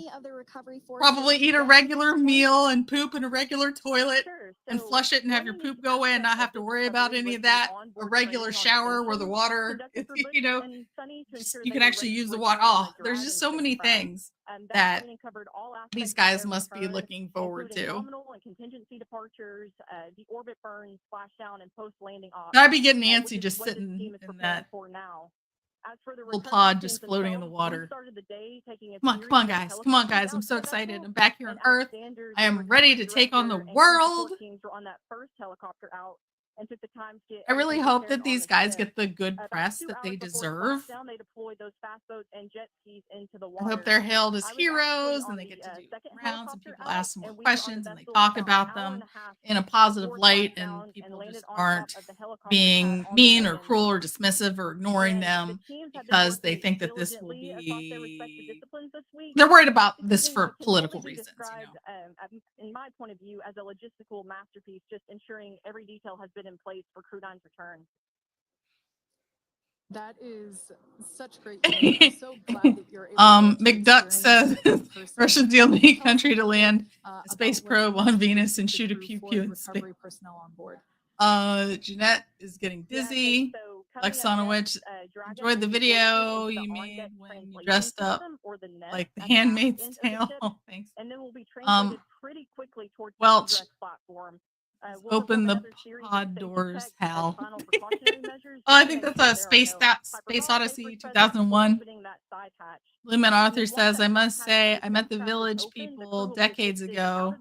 probably eat a regular meal and poop in a regular toilet and flush it and have your poop go away and not have to worry about any of that. A regular shower where the water, you know, you can actually use the water. Oh, there's just so many things that these guys must be looking forward to. Nominal and contingency departures, the orbit burn, splashdown, and post-landing ops. I'd be getting antsy just sitting in that little pod just floating in the water. Come on, guys. Come on, guys. I'm so excited. I'm back here on Earth. I am ready to take on the world. I really hope that these guys get the good press that they deserve. I hope they're hailed as heroes and they get to do rounds and people ask them more questions and they talk about them in a positive light and people just aren't being mean or cruel or dismissive or ignoring them because they think that this will be... They're worried about this for political reasons, you know. In my point of view, as a logistical masterpiece, just ensuring every detail has been in place for Crew-9's return. That is such great news. I'm so glad that you're able to McDuck says Russia's the only country to land a space probe on Venus and shoot a pew-pew in space. Personnel on board. Jeanette is getting dizzy. Lexonowicz enjoyed the video you made when you dressed up like the Handmaid's Tale. Thanks. And then we'll be translated pretty quickly towards Welch. the platform. Open the pod doors, Hal. I think that's a Space Odyssey 2001. Lumen Arthur says, I must say, I met the village people decades ago,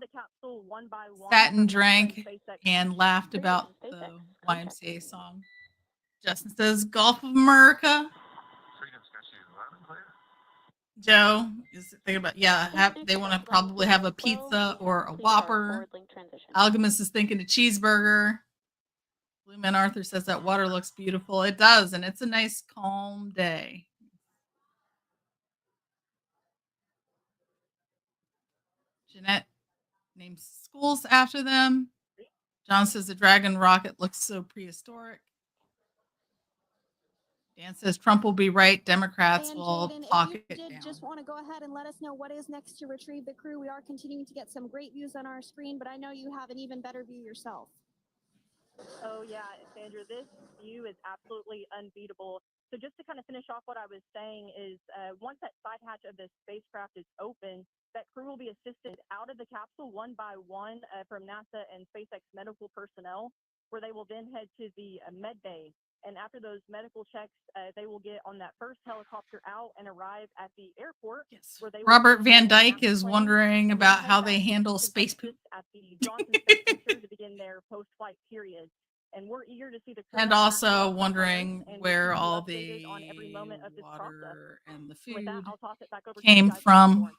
sat and drank and laughed about the YMCA song. Justin says, Gulf of America. Joe is thinking about, they want to probably have a pizza or a Whopper. Alchemist is thinking a cheeseburger. Blue Man Arthur says that water looks beautiful. It does, and it's a nice, calm day. Jeanette names schools after them. John says the Dragon rocket looks so prehistoric. Dan says Trump will be right. Democrats will talk it down. Just want to go ahead and let us know what is next to retrieve the crew. We are continuing to get some great views on our screen, but I know you have an even better view yourself. Oh yeah, Sandra, this view is absolutely unbeatable. So just to kind of finish off what I was saying is once that side hatch of the spacecraft is open, that crew will be assisted out of the capsule one by one from NASA and SpaceX medical personnel, where they will then head to the med bay. And after those medical checks, they will get on that first helicopter out and arrive at the airport. Yes. Where they Robert Van Dyke is wondering about how they handle space poop. At the Johnson Space Center to begin their post-flight period. And we're eager to see the and also wondering where all the water and the food came from.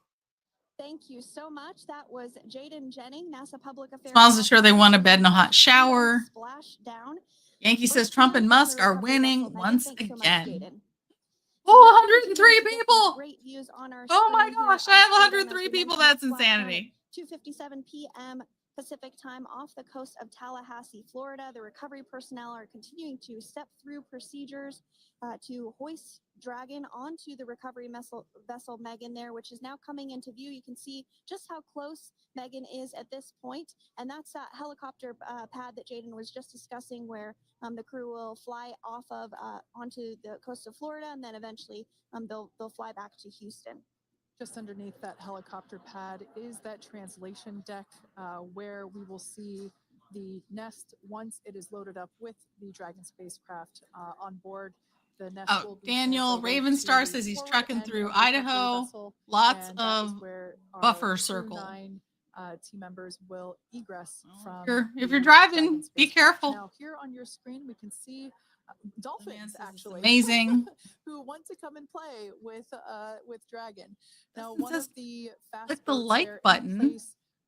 Thank you so much. That was Jaden Jennings, NASA Public Affairs. Smiles is sure they want a bed and a hot shower. Splashdown. Yankee says Trump and Musk are winning once again. Oh, 103 people. Great views on our oh my gosh, I have 103 people. That's insanity. 2:57 p.m. Pacific time off the coast of Tallahassee, Florida. The recovery personnel are continuing to step through procedures to hoist Dragon onto the recovery vessel Megan there, which is now coming into view. You can see just how close Megan is at this point, and that's that helicopter pad that Jaden was just discussing, where the crew will fly off of onto the coast of Florida, and then eventually they'll fly back to Houston. Just underneath that helicopter pad is that translation deck where we will see the nest once it is loaded up with the Dragon spacecraft on board. The nest will be Daniel Ravenstar says he's trucking through Idaho. Lots of buffer circle. Crew-9 team members will egress from. If you're driving, be careful. Now here on your screen we can see Dolphins actually amazing who want to come and play with Dragon. Now one of the click the like button.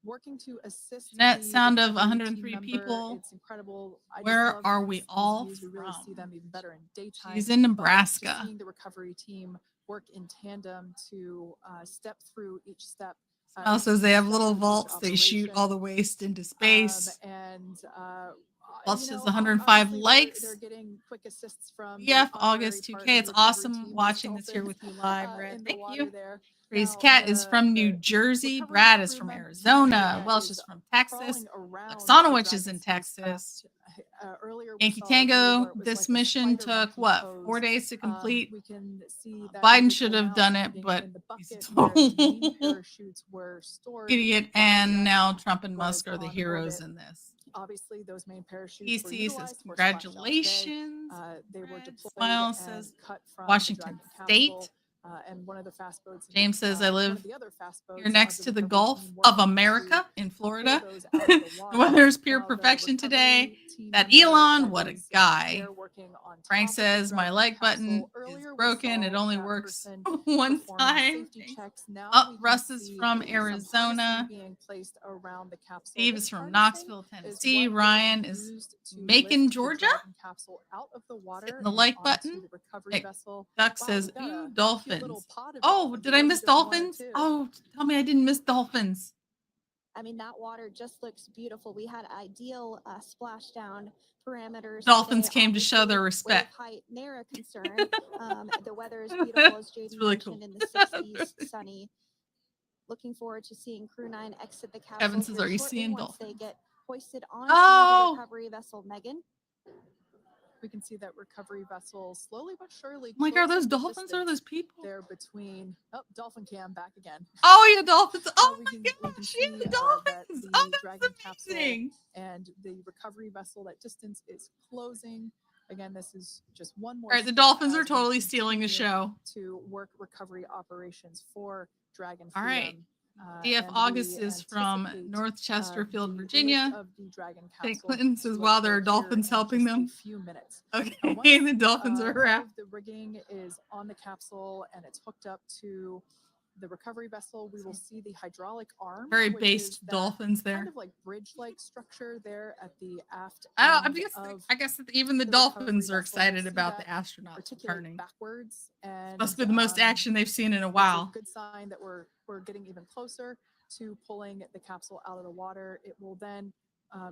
Working to assist net sound of 103 people. It's incredible. Where are we all we really see them even better in daytime. She's in Nebraska. Seeing the recovery team work in tandem to step through each step. Also, they have little vaults. They shoot all the waste into space. Plus, says 105 likes. They're getting quick assists from August 2K. It's awesome watching this here with you live, Red. Thank you. Crazy Now, Cat is from New the Jersey. recovery Brad is from crewman Arizona. Welsh is is from Texas. crawling around the Sonowich is Dragon in spacecraft. Texas. Earlier we Yankee saw a view Tango, where it was this like a mission spider took monkey what, pose. 4 days to complete? We can see that Biden individual should have now done it, standing but in the he's a bucket where the main total parachutes were stored idiot. while And Dragon now Trump and was Musk are the on heroes orbit. in this. Obviously, those main parachutes were PC says utilized for splashdown today. congratulations. They were Brad deployed Smile and says cut from Washington the State. Dragon capsule. And one of the fast boats. James says I one live of the other fast boats here next of to the recovery Gulf team of working America to in pull Florida. those out of the The water. weather is pure Now, the perfection today. recovery team That member Elon, that what a is, guy. there working on Frank top of the says my Dragon like capsule. button is Earlier we broken. It saw only that works person one performing time. safety checks. Now Oh, we can Russ is see from some Arizona. harnessing being placed around the capsule. Steve This is from harnessing Knoxville, is Tennessee. what Ryan was is used to Macon, lift the Georgia. Dragon capsule out of the water Hitting the and like onto button. the recovery Hey, vessel. Duck Wow, says, we've got a ooh, cute little Dolphins. pod of Oh, dolphins. did Or I is it miss just one or Dolphins? two? Oh, tell me I didn't miss Dolphins. I mean, that water just looks beautiful. We had ideal splashdown parameters. Dolphins today. came to show their Obviously, respect. wave height, ne'er a concern. The weather is beautiful, as JD really mentioned, cool. in the 60s, sunny. Looking forward to seeing Crew-9 exit the capsule Kevin says, here are you shortly seeing once they Dolphins? get hoisted onto Oh! the recovery vessel Megan. We can see that recovery vessel slowly but surely. I'm like, are those closing the dolphins or distance those people? there between. Oh, dolphin cam back again. Oh, yeah, dolphins. Oh, we my can gosh, see yeah, the that dolphins. the Oh, that's Dragon capsule amazing. and the recovery vessel, that distance is closing. Again, this is just one more. All right, the step Dolphins as are we totally stealing the continue show. to work recovery operations for Dragon. All right. Freedom. DF And August we is from anticipate, North Chesterfield, the Virginia. lift of the Dragon St. capsule Clinton says, to wow, there are occur here dolphins in helping just them. a few minutes. Okay, Once, the dolphins are all out. of the rigging is on the capsule and it's hooked up to the recovery vessel, we will see the hydraulic arm. Very which based is that dolphins there. kind of like bridge-like structure there at the aft I end guess, of I guess that even the the Dolphins recovery are vessel. We'll excited see about the that astronauts articulate returning. backwards, and Must be the most action they've seen in a that's while. a good sign that we're getting even closer to pulling the capsule out of the water. It will then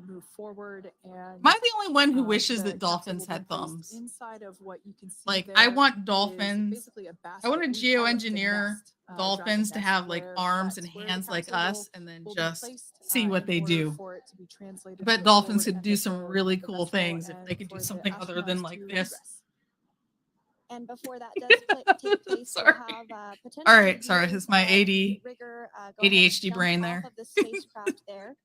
move forward, and Am I the only one who wishes the that capsule dolphins will be had placed thumbs? inside of what you can see Like, there I want is dolphins. basically a basket. I want to We call it the geoengineer nest, dolphins to Dragon have nest, like where arms and that's where the hands like capsule us, and then will be just placed, see what in they order do. for it to be translated I to bet the dolphins forward could end do of some the- really of the cool vessel things if and they could for do the something other than astronauts like to this. egress. And before that does take place, Sorry. we'll have potentially All right, sorry, viewers, it's my the rigger, go ahead and ADHD jump brain off there. of the spacecraft there.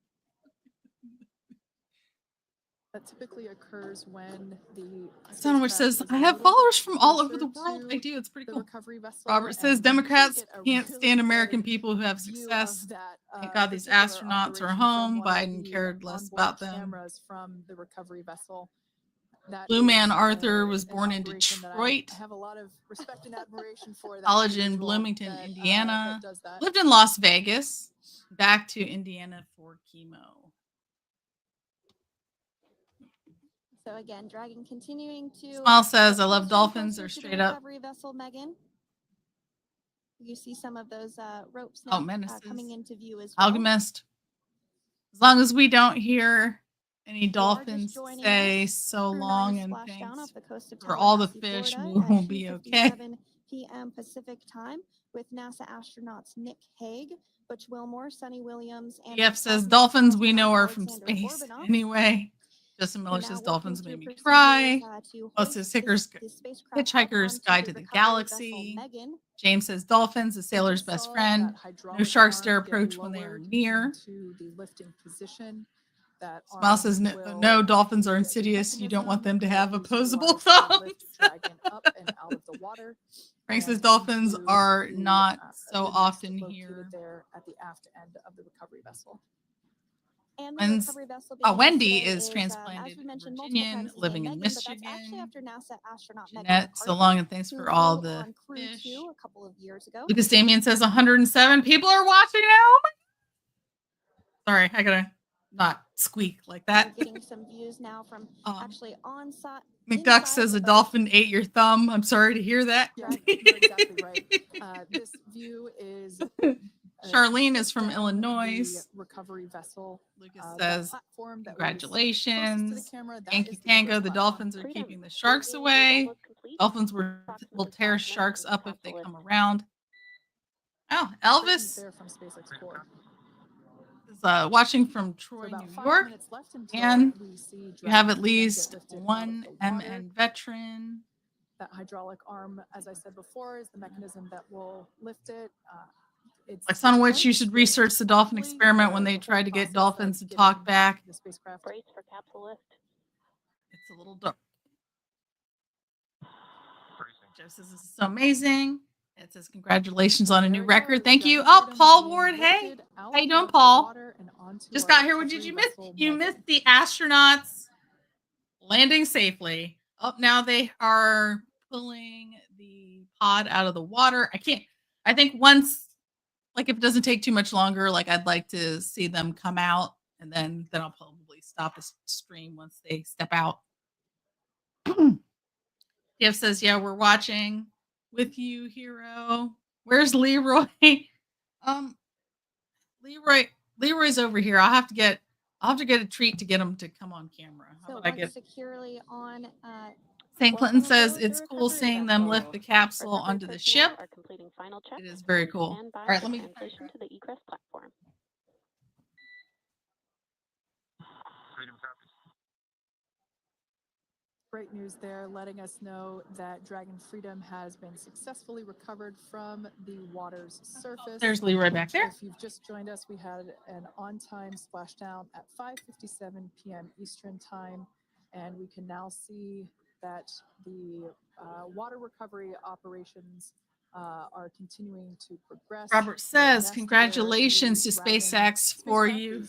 That typically occurs when the Sonowich spacecraft says, is I a have little followers bit from all over closer the world. to I do, it's pretty the cool. recovery vessel, Robert and says we Democrats usually get a can't really stand American good people who have view success. of that, Thank God these particular astronauts are operation home. from one of Biden the cared less onboard about them. cameras from the recovery vessel. That Blue Man is, Arthur was an born in operation that Detroit. I have a lot of respect and admiration for. That College in individual Bloomington, that, Indiana. that does that. Lived in Las Vegas. Back to Indiana for chemo. So again, Dragon continuing to. Smile says, get I love closer and dolphins. closer They're to the straight up. recovery vessel Megan. You see some of those ropes Oh, now menaces. coming into view as well. Alchemist. As long as we don't hear any You are just dolphins joining say us. so Crew-9 long and splashdown thanks off the coast of for all the Tallahassee, fish, Florida we'll at be okay. 2:57 p.m. Pacific time with NASA astronauts Nick Hague, Butch Wilmore, Suni Williams, and EF says cosmonaut dolphins we know are from Alexander space Corbinoff. anyway. Justin We're Miller now says working dolphins through made me procedures, cry. to Oh, it hoist says the spacecraft up Hitchhiker's onto Guide to the recovery vessel Galaxy. Megan. James says dolphins, the We sailor's just best saw friend. that hydraulic No sharks dare arm get approach when they are lowered near. into the lifting position. That Smile arm says will no, dolphins are be the insidious. You don't want them to mechanism have that is opposable utilized to thumbs. lift Dragon up and out of the water. Frank says and dolphins into are the, not so the nest often located here. there at the aft end of the recovery vessel. And the When's- recovery vessel Wendy today is as transplanted we mentioned multiple Virginian, times today, living in Megan, but that's actually Michigan. after NASA astronaut Megan Jeanette, so McCarthy, long and thanks who for all flew the on Crew fish. 2 a couple of years ago. Lucas Damien says 107 people are watching now. Oh my- Sorry, I gotta not squeak like that. We're getting some views now from actually on site. McDuck says a dolphin ate your thumb. I'm sorry to hear that. Yeah, you're exactly right. This view is Charlene is from down Illinois. the recovery vessel. Lucas That says, platform that was congratulations. closest to the camera, that Yankee is the Tango, egress the platform. dolphins are Freedom. keeping the sharks Staging is away. almost complete. Dolphins will Approximately tear 5 sharks minutes up until if they capsule come around. Oh, Elvis there from SpaceX Core. is watching from Troy, About New 5 York. minutes left until And we see you have at Dragon least get lifted out of one the water. MN veteran. That hydraulic arm, as I said before, is the mechanism that will lift it. Like on which you should research the dolphin experiment when they tried to get dolphins to talk back. The spacecraft. Brace for capsule lift. It's a little dark. Jeff says this is so amazing. It says congratulations on a new record. Thank you. Oh, Paul Ward. Hey, how you doing, Paul? Just got here. What did you miss? You missed the astronauts landing safely. Oh, now they are pulling the pod out of the water. I think once, like if it doesn't take too much longer, like I'd like to see them come out, and then I'll probably stop the stream once they step out. Jeff says, yeah, we're watching with you, Hero. Where's Leroy? Leroy's over here. I'll have to get a treat to get him to come on camera. How about I get securely on St. Clinton says it's cool seeing them lift the capsule onto the ship. Are completing final checks. It is very cool. All right, let me transition to the egress platform. Freedom copies. Great news there, letting us know that Dragon Freedom has been successfully recovered from the water's surface. There's Leroy back there. If you've just joined us, we had an on-time splashdown at 5:57 p.m. Eastern Time, and we can now see that the water recovery operations are continuing to progress. Robert says, congratulations to SpaceX for you.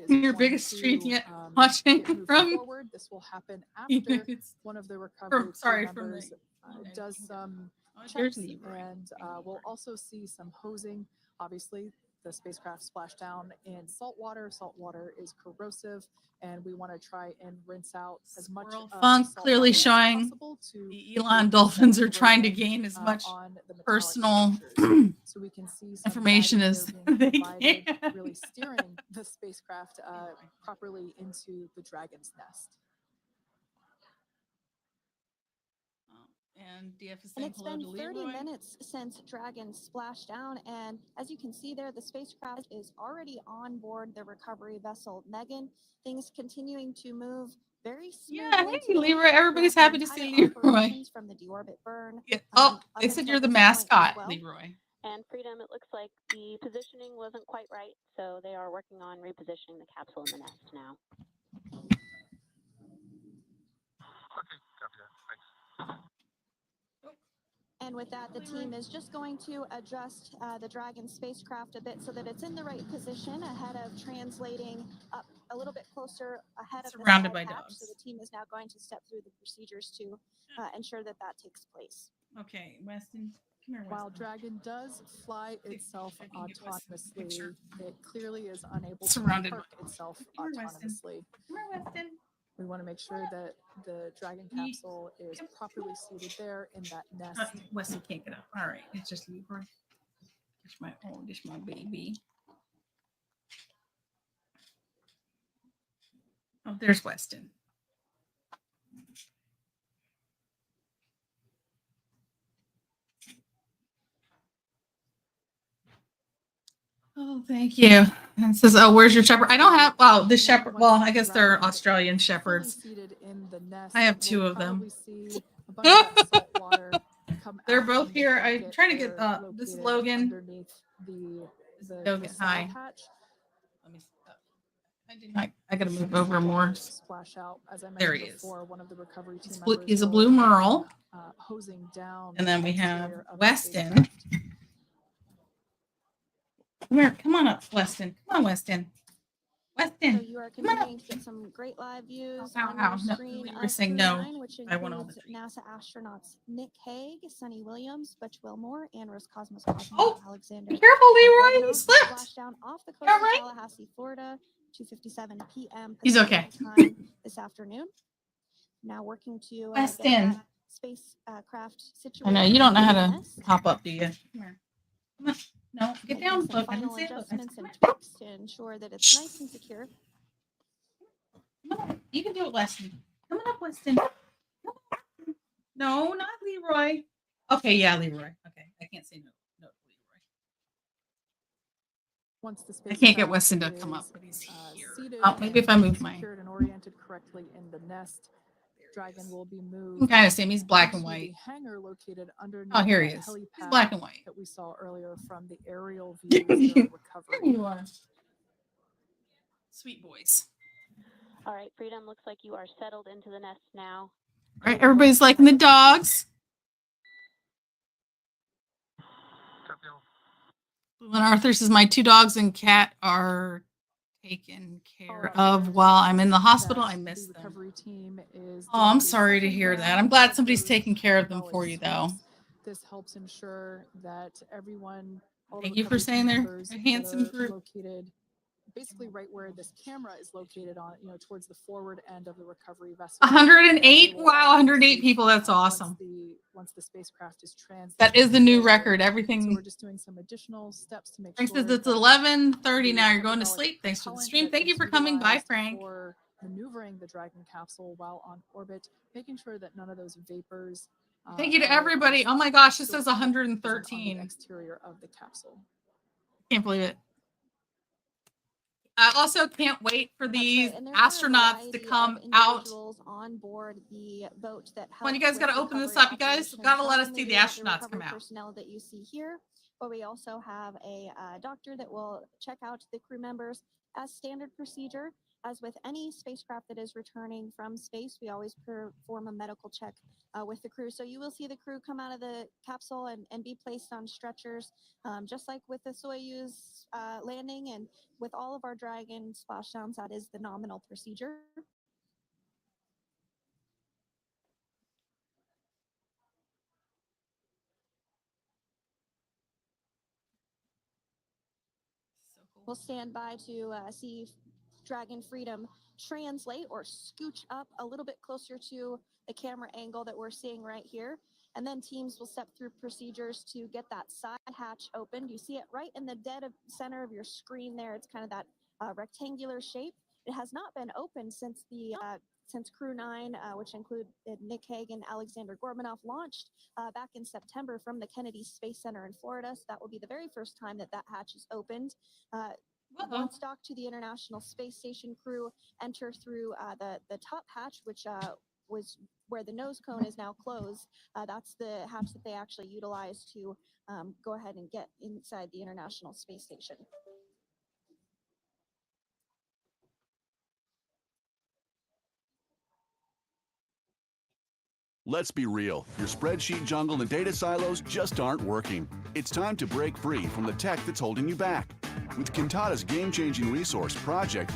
Your biggest stream yet watching from. Forward. This will happen after one of the recovery members does some checks, and we'll also see some hosing. Obviously, the spacecraft splashdown in salt water. Salt water is corrosive, and we want to try and rinse out as much Funk clearly showing the Elon Dolphins are trying to gain as much personal so we can see information as they can. Really steering the spacecraft properly into the Dragon's nest. And DF is and saying it's hello been to 30 Leroy. minutes since Dragon splashed down, and as you can see there, the spacecraft is already on board the recovery vessel Megan. Things continuing to move very smoothly. Yeah, hey Leroy, everybody's happy to see Leroy. From the deorbit burn. Yeah. Oh, they said you're the mascot, Leroy. And Freedom, it looks like the positioning wasn't quite right, so they are working on repositioning the capsule in the nest now. Okay, copy that. Thanks. And with that, the team is just going to adjust the Dragon spacecraft a bit so that it's in the right position ahead of translating up a little bit closer ahead of the surrounded by hatch. dogs. So the team is now going to step through the procedures to ensure that that takes place. Okay, Weston. Come here, While Weston. Dragon does fly itself autonomously, it clearly is unable Surrounded to park itself autonomously. Come here, Weston. We want to make sure that the Dragon capsule is properly seated there in that nest. Weston can't get up. All right, it's just Leroy. It's my own, it's my baby. Oh, there's Weston. Oh, thank you. And it says, oh, where's your shepherd? I don't have, well, the shepherd, well, I guess they're Australian shepherds. I have two of them. They're both here. I'm trying to get, this is Logan. Logan, hi. Let me see. I gotta move over more. There he is. He's a blue merle. And then we have Weston. Come here, come on up, Weston. Come on, Weston. Weston. So you are continuing to get some great live views on Ow. your No, screen. we were saying no. Crew-9, which I want all includes the NASA astronauts Nick Hague, Suni Williams, Butch Wilmore, and Roscosmos Cosmonaut Oh, Alexander. Be careful, Leroy. He slipped. Splashdown off the coast All of right. Tallahassee, Florida, 2:57 p.m. He's okay. Time this afternoon. Now working to Weston. spacecraft situated. I know you don't know how to nest. hop up, do you? Come here. Come on. No, get Making down. some Look, I final didn't say it. adjustments and tweaks to ensure that it's nice and secure. Come on. You can do it, Weston. Come on up, Weston. No, not Leroy. Okay, yeah, Leroy. Okay, I can't say no. No, Leroy. Once the I can't get spacecraft Weston to come up, is, but he's here. seated Oh, maybe if I move my. secured and oriented correctly in the nest, Dragon will be You moved. can kind of see him. He's black and into white. The hangar located underneath Oh, here he that is. He's helipad black and white. that we saw earlier from the aerial views during recovery. You are. Sweet boys. All right, Freedom, looks like you are settled into the nest now. All right, everybody's liking the dogs. Blue and Arthur says my 2 dogs and cat are taken care of while I'm in the hospital. I miss them. Oh, I'm sorry to hear that. I'm glad somebody's taking care of them for you, though. This helps ensure that everyone. Thank you for saying they're a handsome group. Located basically right where this camera is located on, towards the forward end of the recovery vessel. 108. Wow, 108 people. That's awesome. Once the spacecraft is transited. That is the new record. Everything. So we're just doing some additional steps to make Frank sure. Says it's 11:30 now. You're going to sleep. Thanks for the stream. Thank you for coming by, Frank. For maneuvering the Dragon capsule while on orbit, making sure that none of those vapors. Thank you to everybody. Oh my gosh, this says 113. Exterior of the capsule. Can't believe it. I also can't wait for these astronauts to come out. On board the boat that when you guys got to open this up, you guys got to let us see the astronauts come out. Personnel that you see here, but we also have a doctor that will check out the crew members as standard procedure. As with any spacecraft that is returning from space, we always perform a medical check with the crew. So you will see the crew come out of the capsule and be placed on stretchers, just like with the Soyuz landing and with all of our Dragon splashdowns, that is the nominal procedure. We'll stand by to see Dragon Freedom translate or scooch up a little bit closer to the camera angle that we're seeing right here. And then teams will step through procedures to get that side hatch opened. You see it right in the dead of center of your screen there. It's kind of that rectangular shape. It has not been opened since the since Crew-9, which include Nick Hague and Alexander Gorbunoff, launched back in September from the Kennedy Space Center in Florida. So that will be the very first time that hatch is opened. Once docked to the International Space Station, crew enter through the top hatch, which was where the nose cone is now closed. That's the hatch that they actually utilize to go ahead and get inside the International Space Station. Let's be real. Your spreadsheet jungle and data silos just aren't working. It's time to break free from the tech that's holding you back. With Kintada's game-changing resource project.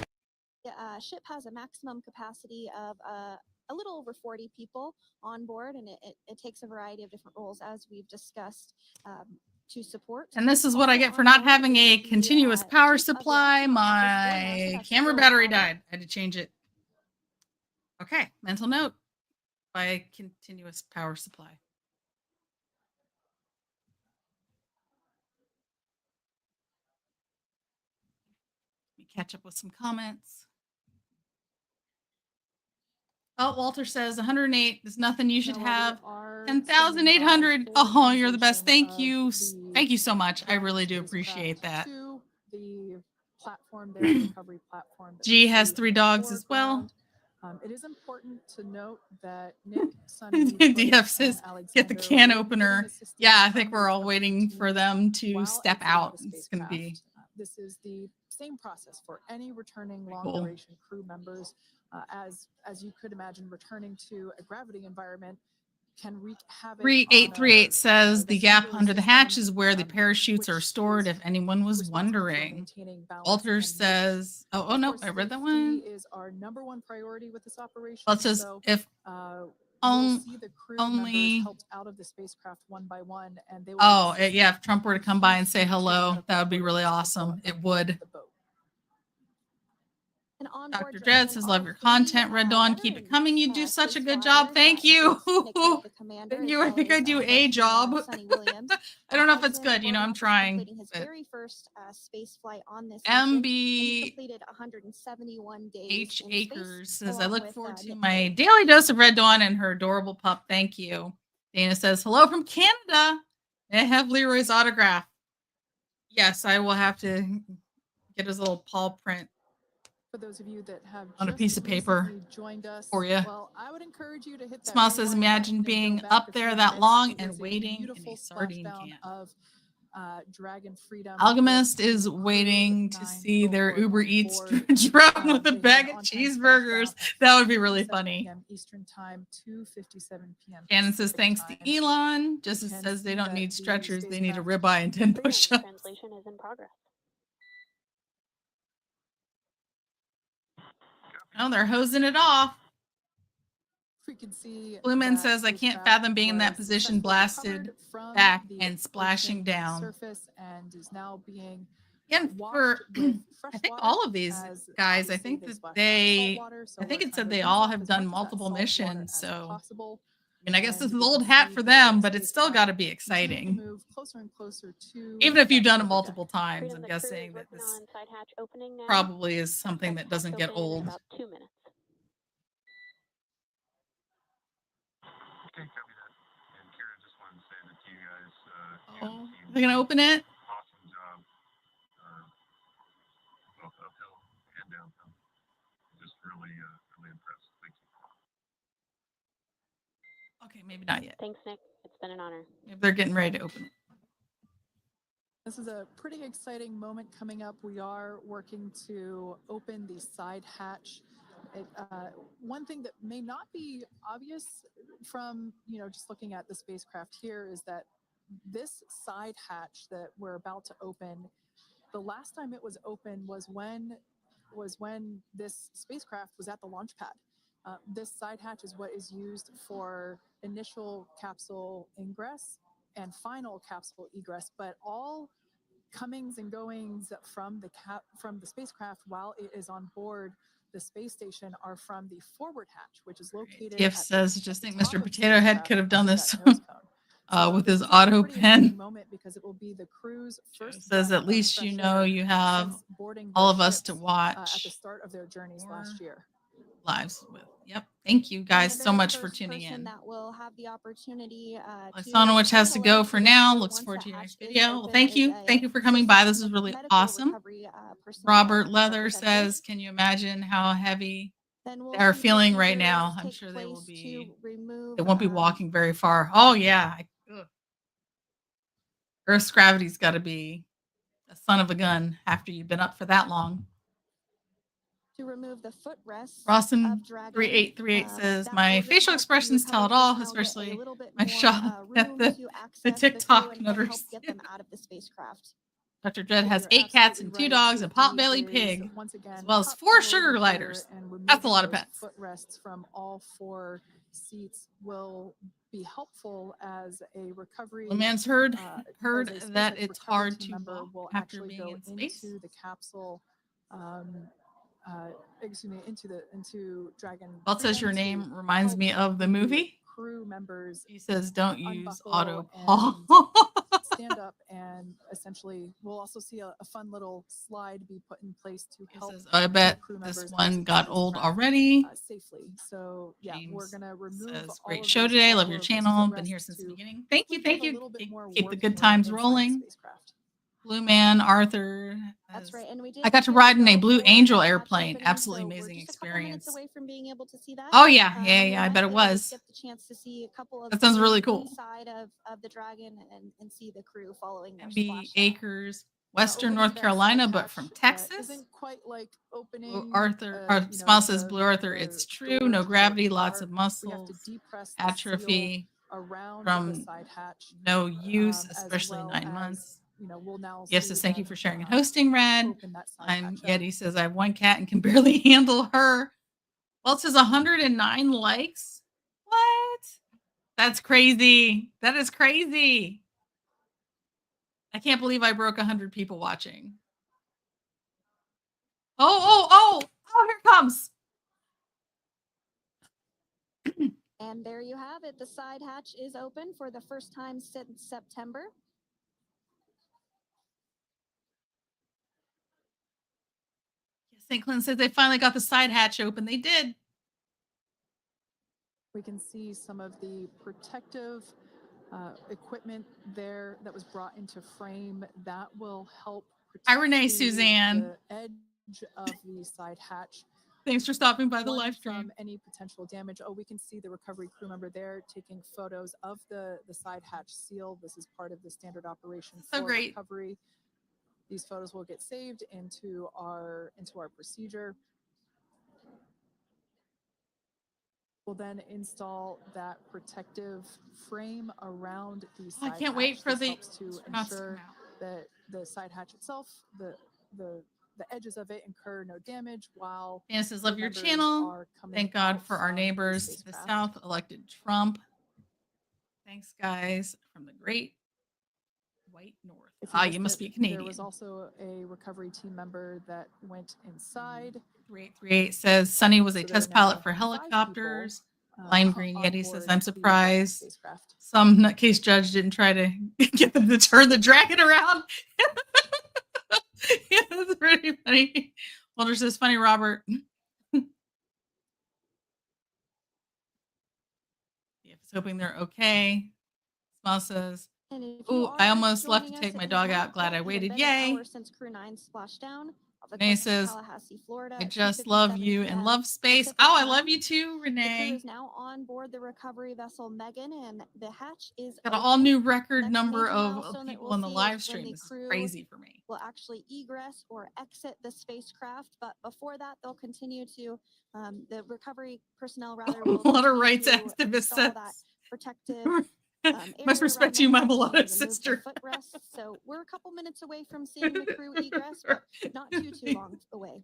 The ship has a maximum capacity of a little over 40 people on board, and it takes a variety of different roles, as we've discussed, to support. And this is what I get for not having a continuous power supply. My camera battery died. I had to change it. Okay, mental note. By a continuous power supply. Let me catch up with some comments. Oh, Walter says 108 is nothing. You should have 10,800. Oh, you're the best. Thank you. Thank you so much. I really do appreciate that. The platform there, the recovery platform. G has 3 dogs as well. It is important to note that Nick, Suni, DF says, get the can opener. Yeah, I think we're all waiting for them to step out. It's going to be. This is the same process for any returning long-duration crew members. As you could imagine, returning to a gravity environment can wreak havoc. 3838 says the gap under the hatch is where the parachutes are stored, if anyone was wondering. Walter says, oh no, I read that one. Is our number one priority with this operation. Well, it says if only helped out of the spacecraft one by one, and they yeah, if Trump were to come by and say hello, that would be really awesome. It would. Dr. Dredd says, love your content, Red Dawn. Keep it coming. You do such a good job. Thank you. Thank you. I think I do a job. I don't know if it's good. I'm trying. His very first space flight on this MB completed 171 days. H Acres says, I look forward to my daily dose of Red Dawn and her adorable pup. Thank you. Dana says, hello from Canada. I have Leroy's autograph. Yes, I will have to get his little paw print For those of you that have on a just piece of paper recently joined us, for you. well, I would encourage you to hit that Smile says, rewind imagine button and go being back up a there few that minutes. long It and was a waiting in beautiful a sardine splashdown can. of Dragon Freedom. Alchemist is waiting to see their Uber Eats drone with a bag of cheeseburgers. That would be really funny. Eastern time, 2:57 p.m. Shannon says, thanks to Elon. Just says they don't need stretchers. They need a ribeye and 10 push-ups. Translation is in progress. Oh, they're hosing it off. We can see Blue Man says, I can't fathom being in that position, blasted back and splashing down. Surface and is now being Again, for I think all of these guys, I think that I think it said they all have done multiple missions. So, I mean, I guess this is old hat for them, but it's still got to be exciting. Move closer and closer to even if you've done it multiple times, I'm guessing that this probably is something that doesn't get old. About 2 minutes. Okay, copy that. And Kira, just wanted to say that you guys, Oh, they're gonna open it. Awesome job, both uphill and downhill. Just really, really impressed. Thank you. Okay, maybe not yet. Thanks, Nick. It's been an honor. Maybe they're getting ready to open it. This is a pretty exciting moment coming up. We are working to open the side hatch. One thing that may not be obvious from, just looking at the spacecraft here is that this side hatch that we're about to open, the last time it was open was when this spacecraft was at the launch pad. This side hatch is what is used for initial capsule ingress and final capsule egress, but all comings and goings from the spacecraft while it is on board the space station are from the forward hatch, which is located. Gift says, just think Mr. Potato Head could have done this with his auto pen. Moment because it will be the crew's first says, at least you know you have all of us to watch at the start of their journeys last year. Lives with. Yep. Thank you guys so much for tuning in. That will have the opportunity. Alexandrovich has to go for now. Looks forward to your next video. Well, thank you. Thank you for coming by. This is really awesome. Robert Leather says, can you imagine how heavy they're feeling right now? I'm sure they will be. They won't be walking very far. Oh, yeah. Earth's gravity's got to be a son of a gun after you've been up for that long. To remove the footrest. Rawson 3838 says, my facial expressions tell it all, especially my shot at the TikTok nutters. Get them out of the spacecraft. Dr. Jed has 8 cats and 2 dogs, a pot-bellied pig, as well as 4 sugar gliders. That's a lot of pets. Footrests from all 4 seats will be helpful as a recovery. The man's heard that it's hard to walk after being in space. Into the capsule. Into Dragon. Walt says your name reminds me of the movie. Crew members. He says don't use auto Paul. Stand up and essentially we'll also see a fun little slide be put in place to help. Says, I bet this one got old already. Safely. So yeah, James we're gonna remove. Says, great show today. Love your channel. Been here since the beginning. Thank you. Thank you. Keep the good times rolling. Blue Man, Arthur. That's right. And I got to ride in a Blue Angel airplane. Absolutely amazing experience. Away from being able to see that. Oh yeah, I bet it was. Get the chance to see a couple of that sounds really cool. Inside of the Dragon and see the crew following their splashdown. Acres, Western North Carolina, but from Texas. Isn't quite like opening. Arthur, Smile says Blue Arthur. It's true. No gravity, lots of muscles, atrophy from no use, especially 9 months. We'll now. Yes, says thank you for sharing and hosting, Rad. Yeti says I have 1 cat and can barely handle her. Well, it says 109 likes. What? That's crazy. That is crazy. I can't believe I broke 100 people watching. Oh, here it comes. And there you have it. The side hatch is open for the first time since September. St. Clinton says they finally got the side hatch open. They did. We can see some of the protective equipment there that was brought into frame that will help Hi, Renee, the Suzanne. edge of the side hatch. Thanks for stopping by the live stream. From any potential damage. Oh, we can see the recovery crew member there taking photos of the side hatch seal. This is part of the standard operation for recovery. These photos will get saved into our procedure. We'll then install that protective frame around the side hatch. I can't wait for this the helps to ensure that the side hatch itself, the edges of it incur no damage while Janice, love your channel. Thank God for our neighbors to the south elected Trump. Thanks, guys, from the great white north. You must be Canadian. There was also a recovery team member that went inside. 3838 says Suni was a test pilot for helicopters. Lime Green Yeti says, I'm surprised some nutcase judge didn't try to get them to turn the Dragon around. Yeah, that's pretty funny. Walter says, funny, Robert. Yeah, just hoping they're okay. Smile says, ooh, I almost left to take my dog out. Glad I waited. Yay. Since Crew-9 splashdown. Renee says, I just love you and love space. Oh, I love you too, Renee. The crew is now on board the recovery vessel Megan, and the hatch is got an all new record number of people in the live stream. This is crazy for me. Will actually egress or exit the spacecraft, but before that, they'll continue to the recovery personnel rather. A lot of rights activists says protective. Much respect to you, my beloved sister. So we're a couple minutes away from seeing the crew egress, but not too long away.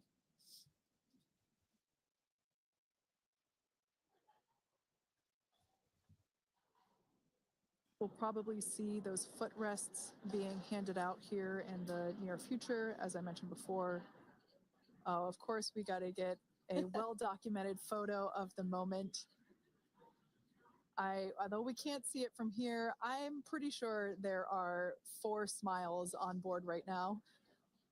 We'll probably see those footrests being handed out here in the near future, as I mentioned before. Oh, of course, we got to get a well-documented photo of the moment. Although we can't see it from here, I'm pretty sure there are 4 smiles on board right now.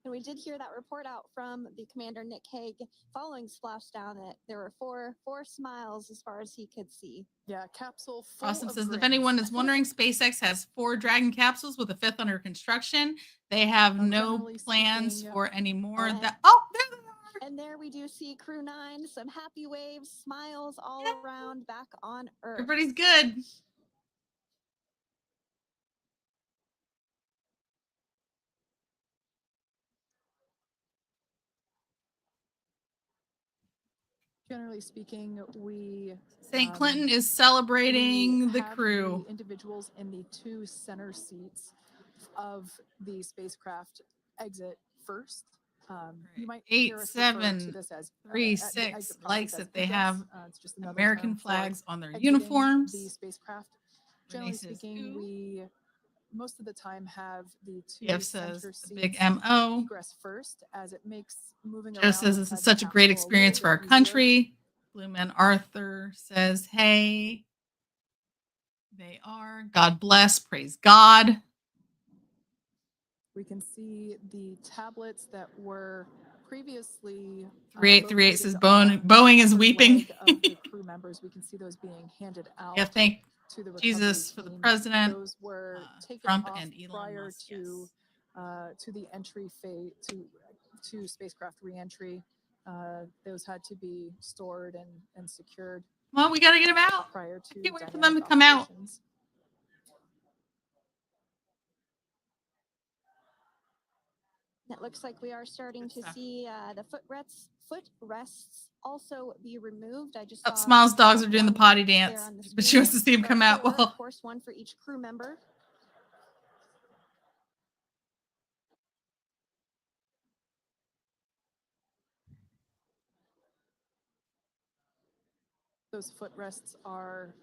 And we did hear that report out from the commander, Nick Hague, following splashdown that there were four smiles as far as he could see. Yeah, capsule full Awesome of says, grins. if anyone is wondering, SpaceX has 4 Dragon capsules with a 5th under construction. They have no plans for any more. There they are. And there we do see Crew-9, some happy waves, smiles all around back on Earth. Everybody's good. Generally speaking, St. Clinton is celebrating the crew. The individuals in the 2 center seats of the spacecraft exit first. You might 8736 likes that they have American flags on their uniforms. The spacecraft. Generally speaking, most of the time have the 2 center seats big MO. egress first, as it makes moving Joe says this is such a great experience for our country. Blue Man Arthur says, hey, they are. God bless. Praise God. We can see the tablets that were previously 3838 says Boeing is weeping. Of the crew members. We can see those being handed out. Yeah, thank to the Jesus for the president. Those were taken Trump off and Elon prior Musk, to the entry phase to spacecraft reentry. Those had to be stored and secured. Well, we got to get them out. Prior to can't wait for them to come out. It looks like we are starting to see the footrests also be removed. I just saw Smiles dogs are doing the potty dance, but she wants to see him come out. Well, of course, 1 for each crew member. Those footrests are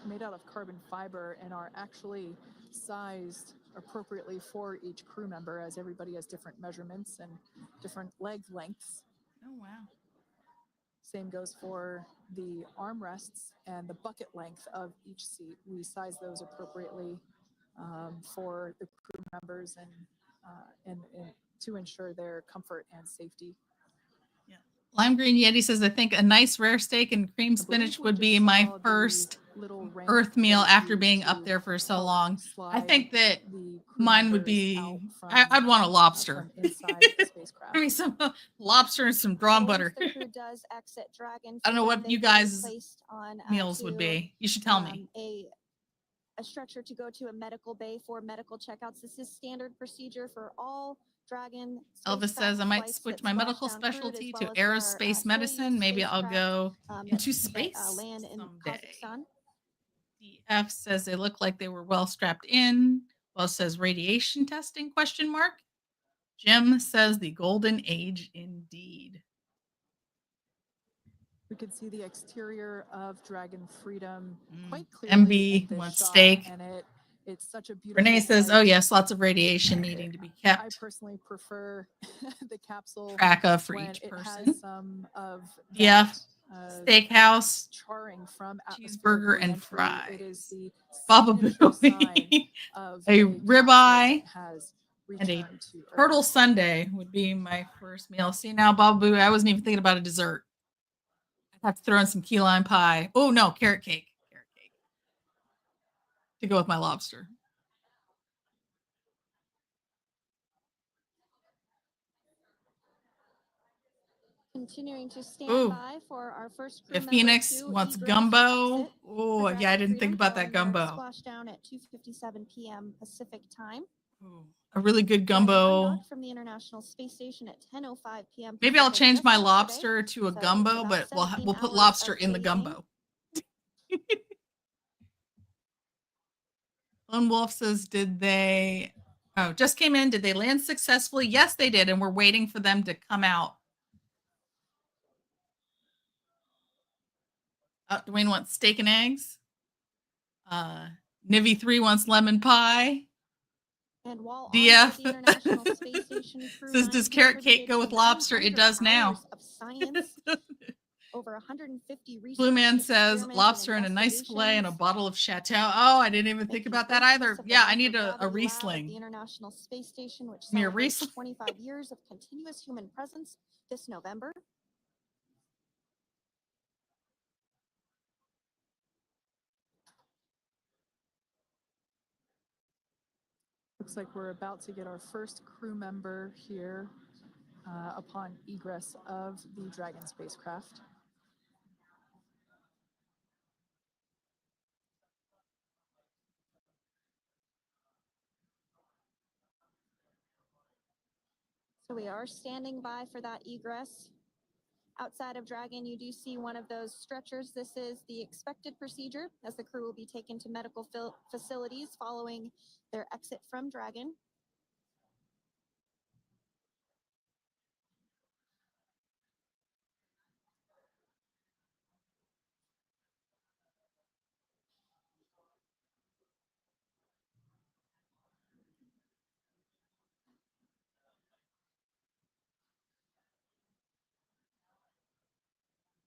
made out of carbon fiber and are actually sized appropriately for each crew member, as everybody has different measurements and different leg lengths. Oh, wow. Same goes for the armrests and the bucket length of each seat. We size those appropriately for the crew members and to ensure their comfort and safety. Lime Green Yeti says, I think a nice rare steak and cream spinach would be my first little ramp Earth meal that is after used being up to there for so help long. I slide think that the crew mine would members be, out from, I'd want a lobster. from inside the spacecraft. Give me some lobster and some drawn And once butter. the crew does exit Dragon, I don't know what they you will be guys' placed on, meals would be. You should tell me. A stretcher to go to a medical bay for medical checkouts. This is standard procedure for all Dragon. Elvis says I might switch my medical specialty to aerospace medicine. Maybe I'll go into space land in someday. Kazakhstan. DF says they look like they were well strapped in. Well, says radiation testing ? Jim says the golden age indeed. We could see the exterior of Dragon Freedom quite clearly. MB wants steak. And it's such a beautiful Renee says, flight. "Oh yes, lots of radiation needing to be kept." I personally prefer the capsule track of for when each it person. has some of DF that, steakhouse, charring from cheeseburger and fries. It is the Baba sign of a ribeye has and a returned to Earth. turtle sundae would be my first meal. See now, Baba Boo, I wasn't even thinking about a dessert. I'd have to throw in some key lime pie. Oh no, carrot cake. To go with my lobster. Continuing to stand by for our first crew member Phoenix wants gumbo. Oh yeah, I didn't think about that gumbo. Splashdown at 2:57 p.m. Pacific time. Ooh, a really good gumbo. From the International Space Station at 10:05 p.m. Maybe I'll change my lobster to a gumbo, but we'll put lobster in the gumbo. Lone Wolf says, did they just came in? Did they land successfully? Yes, they did, and we're waiting for them to come out. Dwayne wants steak and eggs. Nivy 3 wants lemon pie. And while DF the International Space Station says, does carrot cake go with lobster? It does now. Of science, over 150 research. Blue Man says lobster and a nice fillet and a bottle of Chateau. Oh, I didn't even think about that either. Yeah, I need a Riesling. The International Space Station, which Mere celebrates Riesling. 25 years of continuous human presence this November. Looks like we're about to get our first crew member here upon egress of the Dragon spacecraft. So we are standing by for that egress. Outside of Dragon, you do see one of those stretchers. This is the expected procedure as the crew will be taken to medical facilities following their exit from Dragon.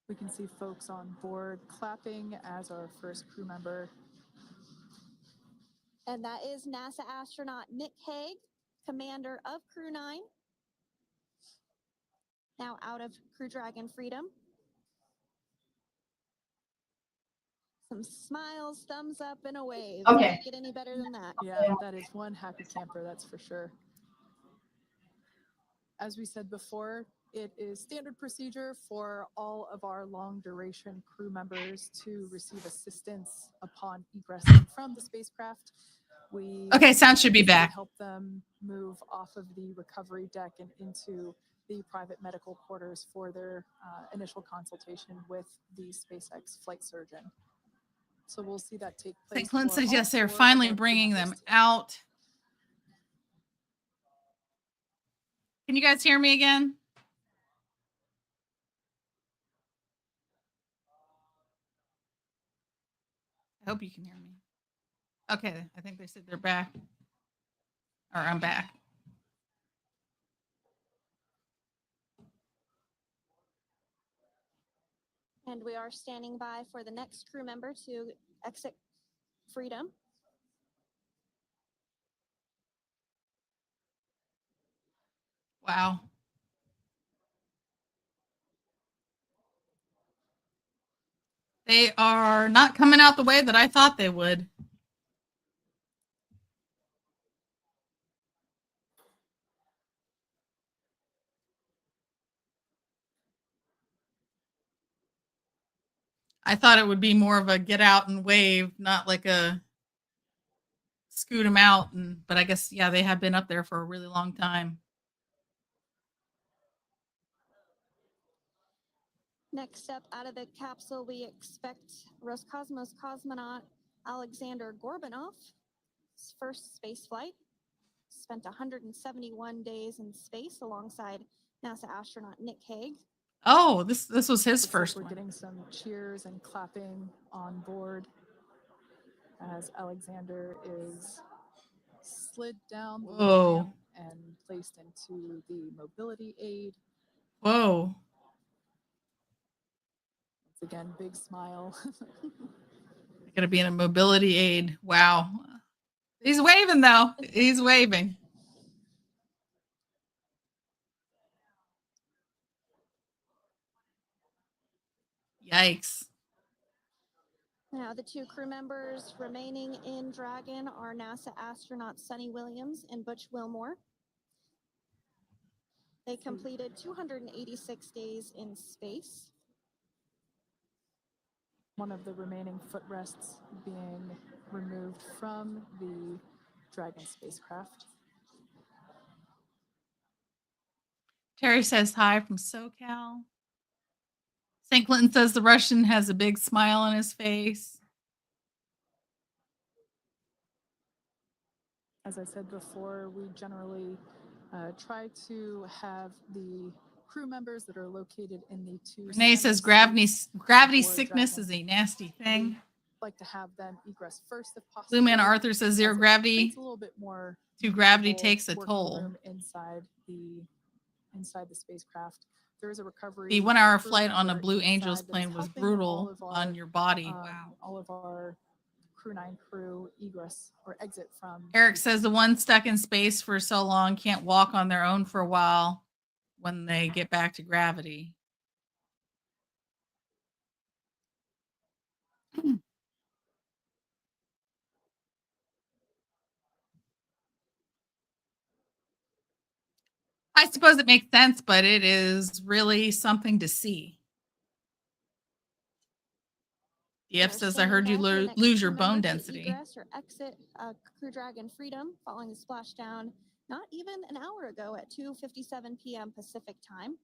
We can see folks on board clapping as our first crew member. And that is NASA astronaut Nick Hague, commander of Crew-9. Now out of Crew Dragon Freedom. Some smiles, thumbs up, and a wave. Okay. Can't get any better than that. Yeah, that is one happy camper, that's for sure. As we said before, it is standard procedure for all of our long duration crew members to receive assistance upon egressing from the spacecraft. Okay, sound should be back. Help them move off of the recovery deck and into the private medical quarters for their initial consultation with the SpaceX flight surgeon. So we'll see that take place. St. Clint says, yes, they're finally bringing them out. Can you guys hear me again? I hope you can hear me. Okay, I think they said they're back. Or I'm back. And we are standing by for the next crew member to exit Freedom. Wow. They are not coming out the way that I thought they would. I thought it would be more of a get out and wave, not like a scoot them out. But I guess, yeah, they have been up there for a really long time. Next up, out of the capsule, we expect Roscosmos cosmonaut Alexander Gorbunov's first space flight. Spent 171 days in space alongside NASA astronaut Nick Hague. Oh, this was his first We're one. getting some cheers and clapping on board as Alexander is slid down the Whoa. ramp and placed into the mobility aid. Whoa. Once again, big smile. Gonna be in a mobility aid. Wow. He's waving though. He's waving. Yikes. Now, the two crew members remaining in Dragon are NASA astronauts Suni Williams and Butch Wilmore. They completed 286 days in space. One of the remaining footrests being removed from the Dragon spacecraft. Terry says hi from SoCal. St. Clinton says the Russian has a big smile on his face. As I said before, we generally try to have the crew members that are located in the two. Renee says gravity sickness is a nasty thing. Like to have them egress first if possible. Blue Man Arthur says zero gravity. It's a little bit more. To gravity takes a toll. Inside the spacecraft. There is a recovery. The 1 hour flight on a Blue Angels plane was brutal on your body. Wow. All of our Crew-9 crew egress or exit from. Eric says the one stuck in space for so long can't walk on their own for a while when they get back to gravity. I suppose it makes sense, but it is really something to see. DF says, I heard you lose your bone density. Egress or exit Crew Dragon Freedom following the splashdown not even an hour ago at 2:57 p.m. Pacific time.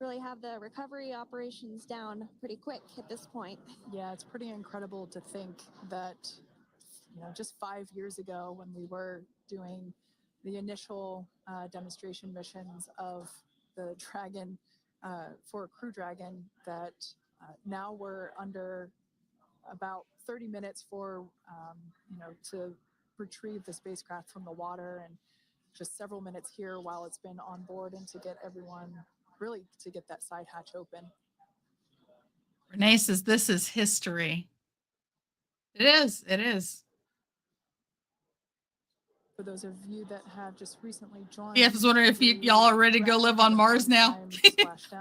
Really have the recovery operations down pretty quick at this point. Yeah, it's pretty incredible to think that, just 5 years ago when we were doing the initial demonstration missions of the Dragon for Crew Dragon, that now we're under about 30 minutes for, to retrieve the spacecraft from the water, and just several minutes here while it's been on board and to get everyone really to get that side hatch open. Renee says this is history. It is. It is. For those of you that have just recently joined. Yeah, I was wondering if y'all are ready to go live on Mars now.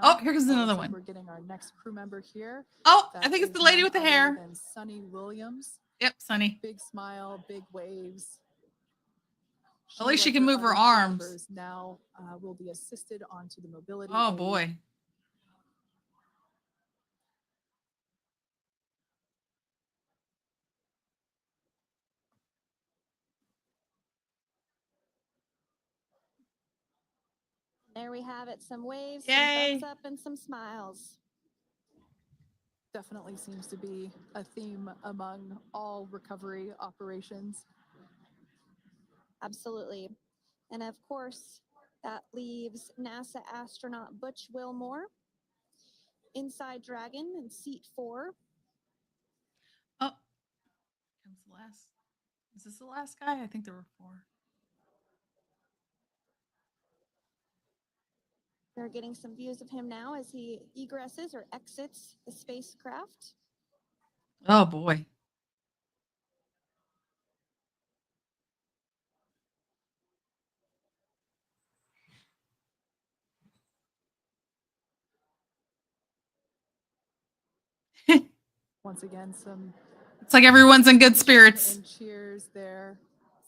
Oh, here goes another one. We're getting our next crew member here. Oh, I think it's the lady with the hair. And Suni Williams. Yep, Suni. Big smile, big waves. At least she can move her arms. Now will be assisted onto the mobility. Oh boy. There we have it. Some waves, Yay. some thumbs up, and some smiles. Definitely seems to be a theme among all recovery operations. Absolutely. And of course, that leaves NASA astronaut Butch Wilmore inside Dragon in seat 4. Oh, comes the last. Is this the last guy? I think there were 4. They're getting some views of him now as he egresses or exits the spacecraft. Oh boy. once again, it's like everyone's in good spirits. And cheers there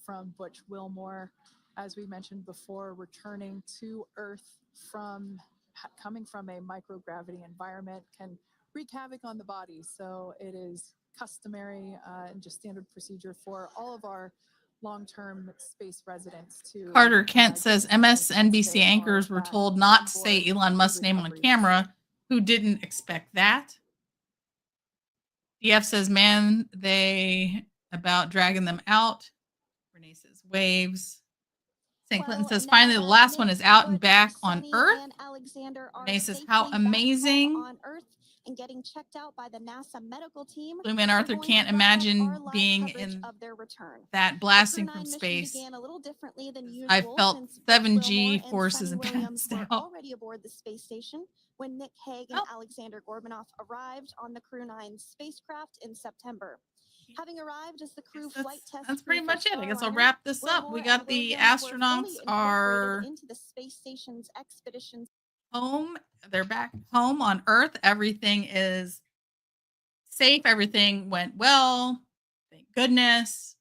from Butch Wilmore, as we mentioned before, returning to Earth from coming from a microgravity environment can wreak havoc on the body. So it is customary and just standard procedure for all of our long-term space residents to. Carter Kent says MSNBC anchors were told not to say Elon Musk's name on camera. Who didn't expect that? DF says, man, they about dragging them out. Renee says, waves. St. Clinton says, finally, the last one is out and back on Earth. Renee says, how amazing. On Earth and getting checked out by the NASA medical team. Blue Man Arthur can't imagine being in that blasting from space. I felt 7G forces and passed out. Already aboard the space station when Nick Hague and Alexander Gorbunoff arrived on the Crew-9 spacecraft in September. Having arrived as the crew flight test. That's pretty much it. I guess I'll wrap this up. We got the astronauts are into the space station's expeditions home. They're back home on Earth. Everything is safe. Everything went well. Thank goodness.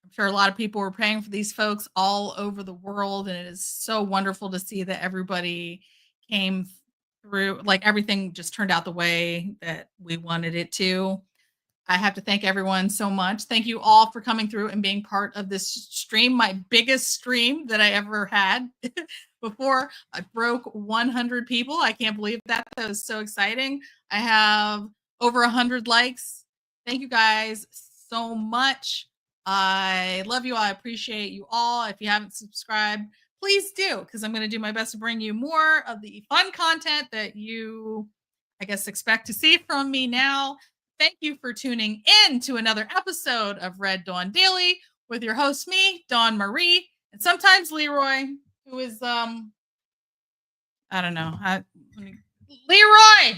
I'm sure a lot of people were praying for these folks all over the world, and it is so wonderful to see that everybody came through. Like everything just turned out the way that we wanted it to. I have to thank everyone so much. Thank you all for coming through and being part of this stream, my biggest stream that I ever had. Before I broke 100 people. I can't believe that. That was so exciting. I have over 100 likes. Thank you guys so much. I love you all. I appreciate you all. If you haven't subscribed, please do, because I'm going to do my best to bring you more of the fun content that you, I guess, expect to see from me now. Thank you for tuning in to another episode of Red Dawn Daily with your host, me, Dawn Marie, and sometimes Leroy, who is, I don't know. Leroy,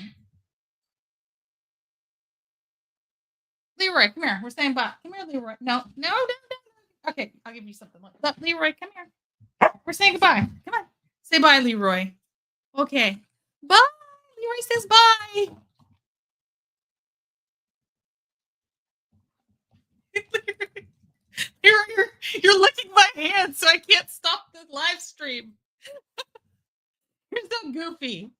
come here. We're saying bye. Come here, Leroy. No. Okay, I'll give you something. Look, Leroy, come here. We're saying goodbye. Come on. Say bye, Leroy. Okay. Bye. Leroy says bye. You're licking my hand, so I can't stop the live stream. You're so goofy.